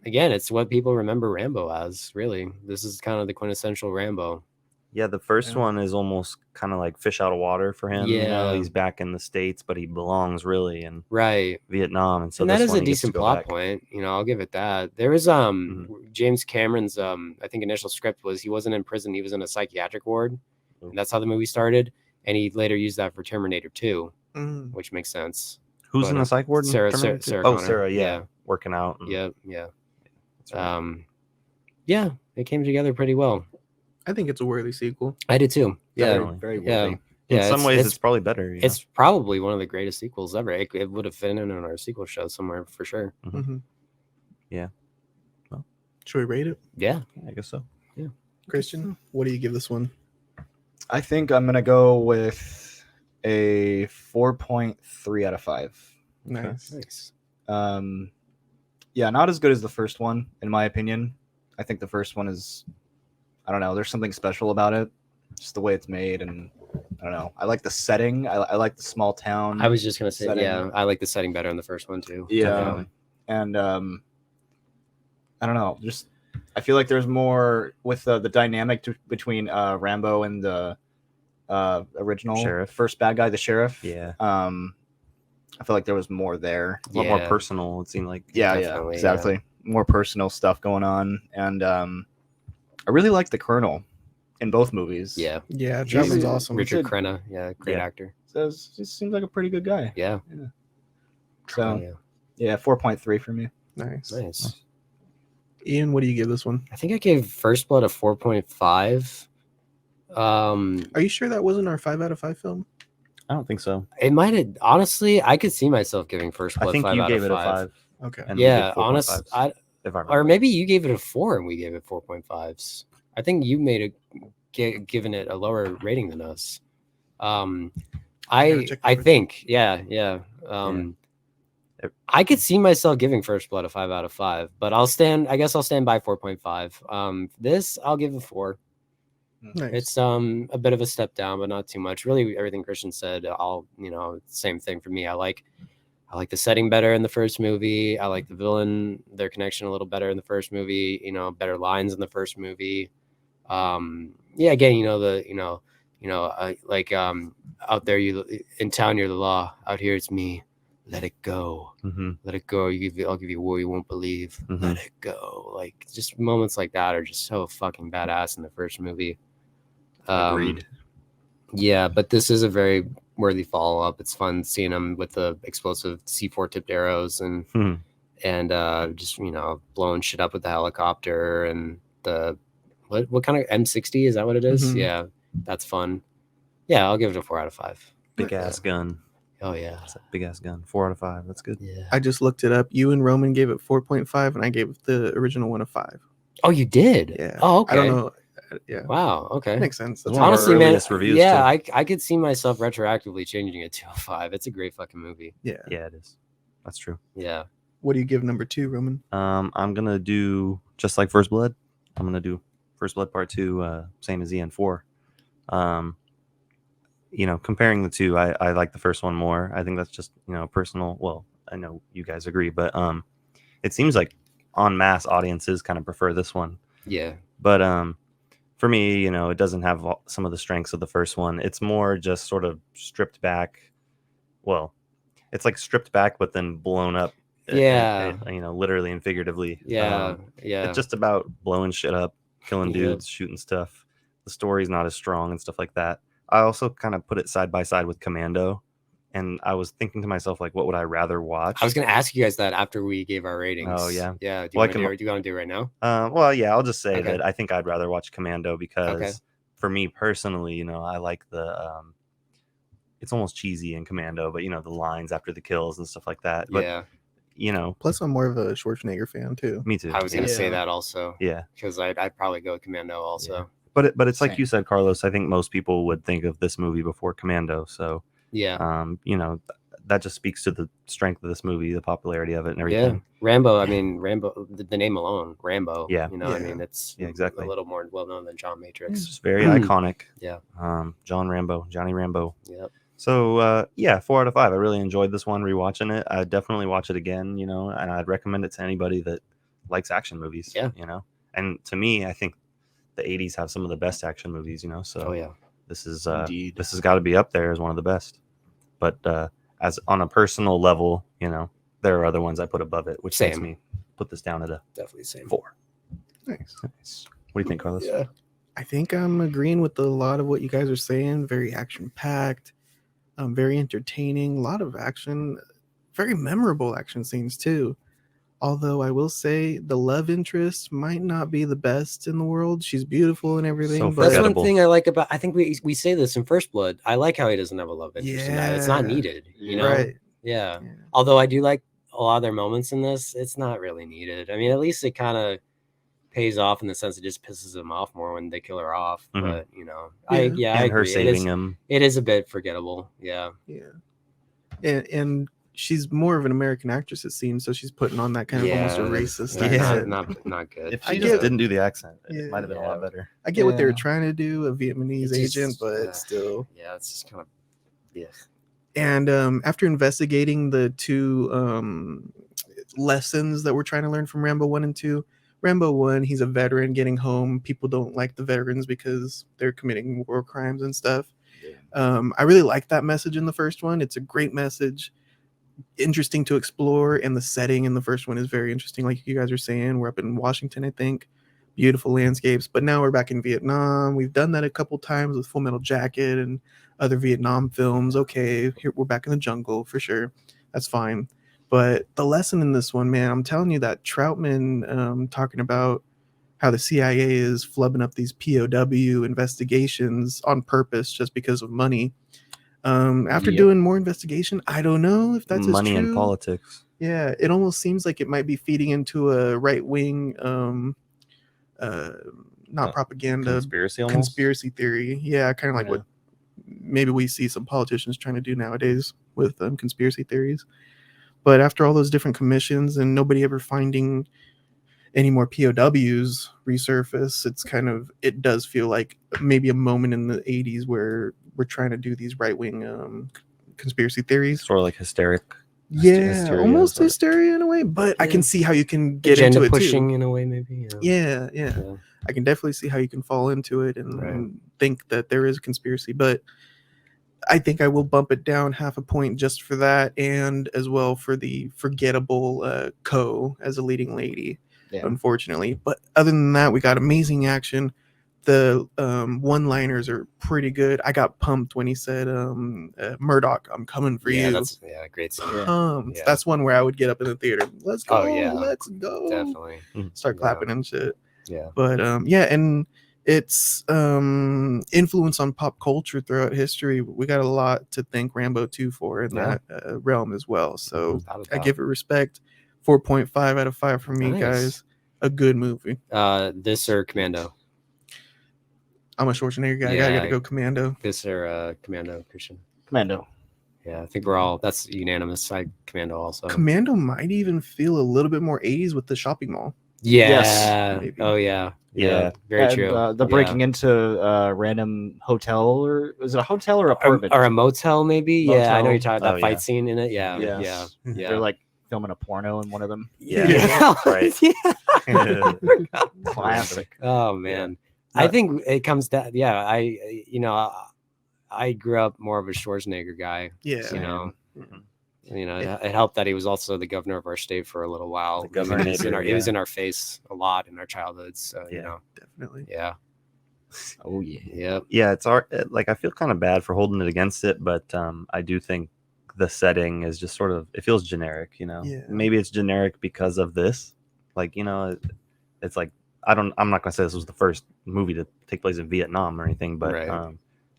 It's what people remember Rambo as, really. This is kind of the quintessential Rambo. Yeah, the first Yeah. one is almost kind of like fish out of water for him. Yeah. He's back in the States, but he belongs really in Right. Vietnam, and so And that this is one a he gets to decent go plot back. point. I'll give it that. There was James Cameron's I think initial script was he wasn't in prison, he was in a psychiatric ward. Oh. And that's how the movie started. And he later used that for Terminator 2, Mm. which makes sense. Who's But, in the psych ward? in Sarah- Terminator Sarah 2? Oh, Connor. Sarah, yeah, Yeah. working out. and- Yeah. That's right. Yeah, it came together pretty well. I think it's a worthy sequel. I did too. Yeah. Definitely. Very Yeah. worthy. in Yeah, some ways, it's probably better. you know? It's probably one of the greatest sequels ever. It would have fit in on our sequel show somewhere for sure. Mhm. Yeah. Well. Should we rate it? Yeah. I guess so. Christian, what do you give this one? I think I'm gonna go with a 4.3 out of 5. Nice. Nice. Yeah, not as good as the first one, in my opinion. I think the first one is, I don't know, there's something special about it, just the way it's made, and I don't know. I like the setting. I like the small town. I was just gonna say, setting. yeah, I like the setting better in the first one too. Yeah, Definitely. and I don't know. Just I feel like there's more with the dynamic between Rambo and the original Sheriff. first bad guy, the sheriff. Yeah. I feel like there was more there. A lot more Yeah. personal. It seemed like. Yeah, Definitely, exactly. More personal stuff going on, and I really like the Colonel in both movies. Yeah, Yeah, He's- Chapman's awesome. Richard Good. Crenna, yeah, great Yeah. actor. So he seems like a pretty good guy. Yeah. So yeah, yeah, 4.3 for me. Nice. nice. Ian, what do you give this one? I think I gave First Blood a 4.5. Are you sure that wasn't our 5 out of 5 film? I don't think so. It might have honestly. I could see myself giving First Blood I think 5 you out gave of it a 5. 5. Okay. And we did Yeah, 4.5s, honest. if I remember. Or maybe you gave it a 4 and we gave it 4.5s. I think you made given it a lower rating than us. gotta I check the I original. think yeah. I could see myself giving First Blood a 5 out of 5, but I guess I'll stand by 4.5. This I'll give a 4. Nice. It's a bit of a step down, but not too much. Really, everything Christian said, same thing for me. I like the setting better in the first movie. I like the villain, their connection a little better in the first movie. Better lines in the first movie. Again, out there, you in town, you're the law. Out here, it's me. Let it go. Let it go. I'll give you a war you won't believe. Let it go. Like just moments like that are just so fucking badass in the first movie. Agreed. Yeah, but this is a very worthy follow up. It's fun seeing him with the explosive C4 tipped arrows and just blowing shit up with the helicopter and the what kind of M60 is that? What it is? Mhm. Yeah, that's fun. Yeah, I'll give it a 4 out of 5. Big ass gun. Oh yeah, That's a big ass gun. 4 out of 5. That's good. yeah. I just looked it up. You and Roman gave it 4.5, and I gave the original one a 5. Oh, you did? Yeah. Oh, okay. I don't know. Yeah. Wow. Okay. Makes sense. That's One of our Honestly, man, earliest reviews, yeah, too. I could see myself retroactively changing it to a 5. It's a great fucking movie. Yeah. Yeah, it is. That's true. Yeah. What do you give number 2, Roman? I'm gonna do just like First Blood. I'm gonna do First Blood Part 2, same as Ian 4. Comparing the two, I like the first one more. I think that's just personal. Well, I know you guys agree, but it seems like en masse audiences kind of prefer this one. Yeah. But for me, it doesn't have some of the strengths of the first one. It's more just sort of stripped back. Well, it's like stripped back, but then blown up. Yeah. Literally and figuratively. Yeah. Yeah. It's just about blowing shit up, killing Yep. dudes, shooting stuff. The story's not as strong and stuff like that. I also kind of put it side by side with Commando, and I was thinking to myself, like, what would I rather watch? I was gonna ask you guys that after we gave our ratings. Oh, yeah. Yeah. Do you Well, want to do it right now? Well, yeah, I'll just say Okay. that I think I'd rather watch Commando because, Okay. for me personally, I like the. It's almost cheesy in Commando, but the lines after the kills and stuff like that. But Yeah. Plus, I'm more of a Schwarzenegger fan too. Me too. I was gonna yeah. say that also. Yeah. Because I'd probably go Commando also. But it's like Same. you said, Carlos. I think most people would think of this movie before Commando. So, Yeah. that just speaks to the strength of this movie, the popularity of it, and Yeah. everything. Rambo. I mean, Rambo. The name alone, Rambo. Yeah. I Yeah. mean, it's Yeah, exactly. a little more well known than John Matrix. It's very iconic. Yeah. Johnny Rambo. Yep. So 4 out of 5. I really enjoyed this one. Rewatching it, I'd definitely watch it again. And I'd recommend it to anybody that likes action movies. Yeah. And to me, I think the 80s have some of the best action movies. So Oh yeah. this is Indeed. this has got to be up there as one of the best. But as on a personal level, there are other ones I put above it, which makes Same. me put this down at a Definitely the same. 4. Nice. Nice. What do you think, Carlos? Yeah. I think I'm agreeing with a lot of what you guys are saying. Very action packed, very entertaining. A lot of action, very memorable action scenes too. Although I will say the love interest might not be the best in the world. She's beautiful and everything, So but That's one forgettable. thing I like about. I think we say this in First Blood. I like how he doesn't have a love interest in that. It's not Yeah. needed. You know. right. Yeah. Yeah. Although I do like a lot of their moments in this, it's not really needed. I mean, at least it kind of pays off in the sense it just pisses him off more when they kill her off. Mhm. But Yeah. I And her agree. saving him. It is a bit forgettable. Yeah. Yeah. And she's more of an American actress, it seems, so she's putting on that kind of almost a racist accent. Not good. If I she get just it. didn't do the accent, it Yeah. might have been a lot better. I get what they were Yeah. trying to do, a Vietnamese It just- agent, but still. Yeah, it's just kind of yeah. And after investigating the two lessons that we're trying to learn from Rambo 1 and 2, Rambo 1, he's a veteran getting home. People don't like the veterans because they're committing war crimes and stuff. I really like that message in the first one. It's a great message, interesting to explore, and the setting in the first one is very interesting. Like you guys are saying, we're up in Washington, I think. Beautiful landscapes, but now we're back in Vietnam. We've done that a couple times with Full Metal Jacket and other Vietnam films. Okay, here we're back in the jungle for sure. That's fine. But the lesson in this one, man, I'm telling you that Troutman talking about how the CIA is flubbing up these POW investigations on purpose just because of money. After Yep. doing more investigation, I don't know if that's Money as true. and politics. Yeah, it almost seems like it might be feeding into a right wing, not propaganda, Conspiracy almost. conspiracy theory. Yeah, kind of like Yeah. what maybe we see some politicians trying to do nowadays with conspiracy theories. But after all those different commissions and nobody ever finding any more POWs resurface, it does feel like maybe a moment in the 80s where we're trying to do these right-wing conspiracy theories. Sort of like hysteric. Yeah, hysteria almost sort of. hysteria in a way, but I Yeah. can see how you can get Agenda into it pushing too. in a way, maybe. Yeah. Yeah. I can definitely see how you can fall into it and, Right. and think that there is a conspiracy, but I think I will bump it down half a point just for that, and as well for the forgettable Co as a leading lady, unfortunately. But other than that, we got amazing action. The one-liners are pretty good. I got pumped when he said, "Murdoch, I'm coming for you." That's great scene. Pumped. Yeah. That's one where I would get up in the theater. Let's go. Oh, yeah. Let's go. Definitely. Start Yeah. clapping and shit. Yeah. But and its influence on pop culture throughout history, we got a lot to thank Rambo 2 for in Yeah. that realm as well. So Without a I doubt. give it respect. 4.5 out of 5 for me, Nice. guys. A good movie. This or Commando? I'm a Schwarzenegger guy. I Yeah. gotta go Commando. This or Commando, Christian? Commando. Yeah, I think we're all, that's unanimous. I Commando also. Commando might even feel a little bit more 80s with the shopping mall. Yeah. Yes. Maybe. Oh, yeah. Yeah. Very And, true. the breaking into a random hotel, or was it a hotel or apartment? Or a motel, maybe. Yeah, I know Motel. you're talking that Oh, fight yeah. scene in it. Yeah. Yes. Yeah. They're like filming a porno in one of them. Yeah. Right. Yeah. Classic. Oh man, I think it comes down. Yeah, I grew up more of a Schwarzenegger guy. Yeah. You know, Mhm. it helped that he was also the governor of our state for a little while. The governor It was in neighbor, our, it was yeah. in our face a lot in our childhoods. So Yeah. Definitely. yeah, Oh yeah. yeah, Yeah, it's like I feel kind of bad for holding it against it, but I do think the setting is just sort of, it feels generic, Yeah. Maybe it's generic because of this. Like, it's like I'm not gonna say this was the first movie to take place in Vietnam or anything, but Right.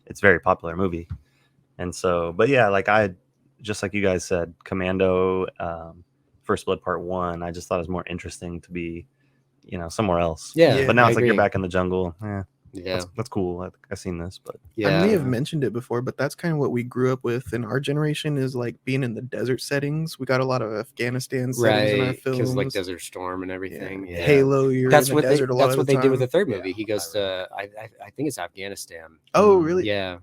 it's a very popular movie. And so, but yeah, like just like you guys said, Commando, First Blood Part 1, I just thought it was more interesting to be, somewhere else. yeah. But now I it's like you're agree. back in the jungle. Yeah, That's cool. I've seen this, but yeah. I may have mentioned it before, but that's kind of what we grew up with in our generation, is like being in the desert settings. We got a lot of Afghanistan settings in our Right, films. because like Desert Storm and everything. Yeah. Halo, you're That's in the what they. desert a lot That's of what the they did with the time. third movie. He goes to. I think it's Afghanistan. Oh, really? Yeah,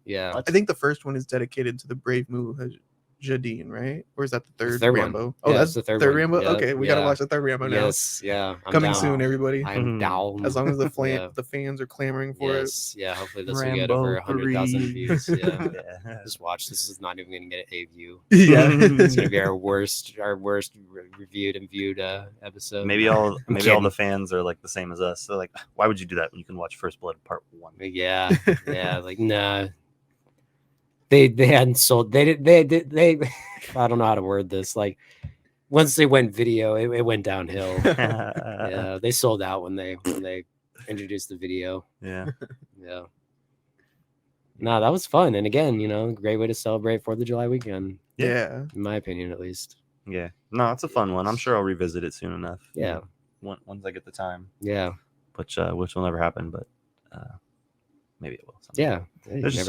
yeah. I think the first one is dedicated to the brave Mujahideen, right? Or is that the third, third one. Rambo? Oh, Yeah, that's it's the third third one. Rambo. Yeah, Okay, we gotta yeah. watch the third Rambo now. Yes, yeah. I'm Coming down. soon, everybody. I'm down. As long as the Yeah. the fans are clamoring for Yes, yeah. Hopefully this will get Rambo over 100,000 3. views. Yeah. yeah. Just watch. This is not even gonna get a view. it. Yeah. It's gonna be our worst reviewed and viewed episode. Maybe all kidding. the fans are like the same as us. They're like, why would you do that when you can watch First Blood Part 1? Yeah, yeah. Like nah. They hadn't sold. They I don't know how to word this. Like once they went video, it went downhill. Yeah, they sold out when they introduced the video. Yeah. Yeah. No, that was fun. And again, great way to celebrate 4th of July weekend, Yeah. in my opinion, at least. Yeah. No, it's a fun one. I'm sure I'll revisit it soon enough. Yeah. Once I get the time, Yeah. which will never happen, but maybe it will. someday. Yeah. There's just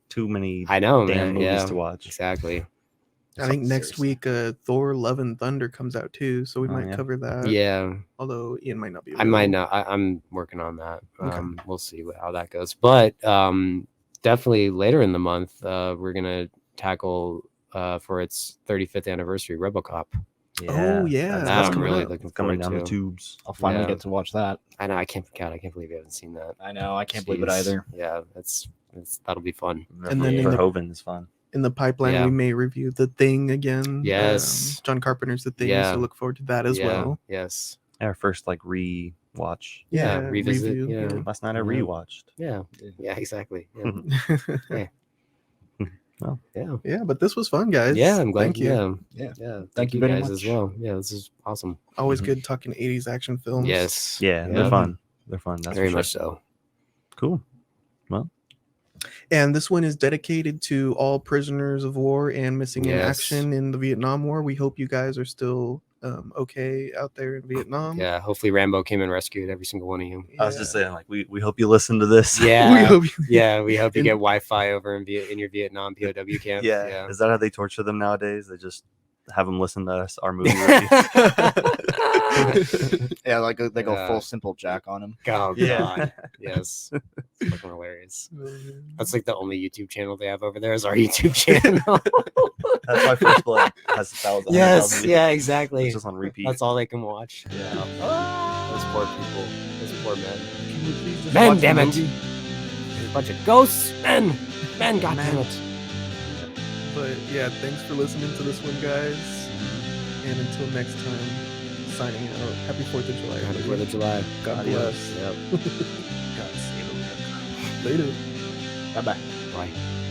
too many I know, damn man. movies Yeah. to watch. Exactly. I think next Seriously. week, Thor: Love and Thunder comes out too, so we Oh, might yeah. cover that. Yeah, Although Ian might not be. I might available. not. I'm working on that. Okay. We'll see how that goes. But definitely later in the month, we're gonna tackle for its 35th anniversary RoboCop. Oh yeah, That that's I'm coming really up. looking coming forward down to. the tubes. I'll finally Yeah. get to watch that. I know. I can't believe you haven't seen that. I know. I can't believe it Jeez. either. Yeah, that'll be fun. And then in the- Verhoeven is fun. In the pipeline, Yeah. we may review The Thing again. Yes. John Carpenter's The Thing. Yeah. So look forward to that as Yeah, well. Yes. Our first like re-watch. Yeah, revisit, review, yeah. Last night I Yeah. rewatched. Yeah. Yeah. Exactly. Yeah. Yeah. Yeah. Yeah, but this was fun, guys. Yeah. I'm glad. Thank you. Yeah. Yeah. Yeah. Thank you you very guys as much. well. Yeah. This is awesome. Always Mhm. good talking 80s action films. Yes. Yeah, Yeah. they're fun. They're fun. That's Very for sure. much so. Cool. And this one is dedicated to all prisoners of war and missing in Yes. action in the Vietnam War. We hope you guys are still okay out there in Vietnam. Yeah. Hopefully Rambo came and rescued every single one of you. I was just saying, like, we hope you listen to this. Yeah. We hope you- Yeah. We hope you And- get Wi-Fi over in your Vietnam POW camp. Yeah. Is that how they torture them nowadays? They just have them listen to us, our movie review. Yeah, like they go Yeah. full Simple Jack on him. Oh Yeah. God. Yes. It's fucking hilarious. That's like the only YouTube channel they have over there is our YouTube channel. That's why First Blood has 1,000. Yes. Yeah. Exactly. It's just on repeat. That's all they can watch. Yeah. Those poor people. Those poor men. Can we please just Man, watch the damn it. movie? There's a bunch of ghosts. Men. Men. God damn it. But yeah, thanks for listening to this one, guys. And until next time, signing out. Happy 4th of July. Happy everybody. 4th of July. God Adios. bless. Yep. God save America. Later. Bye bye. Bye.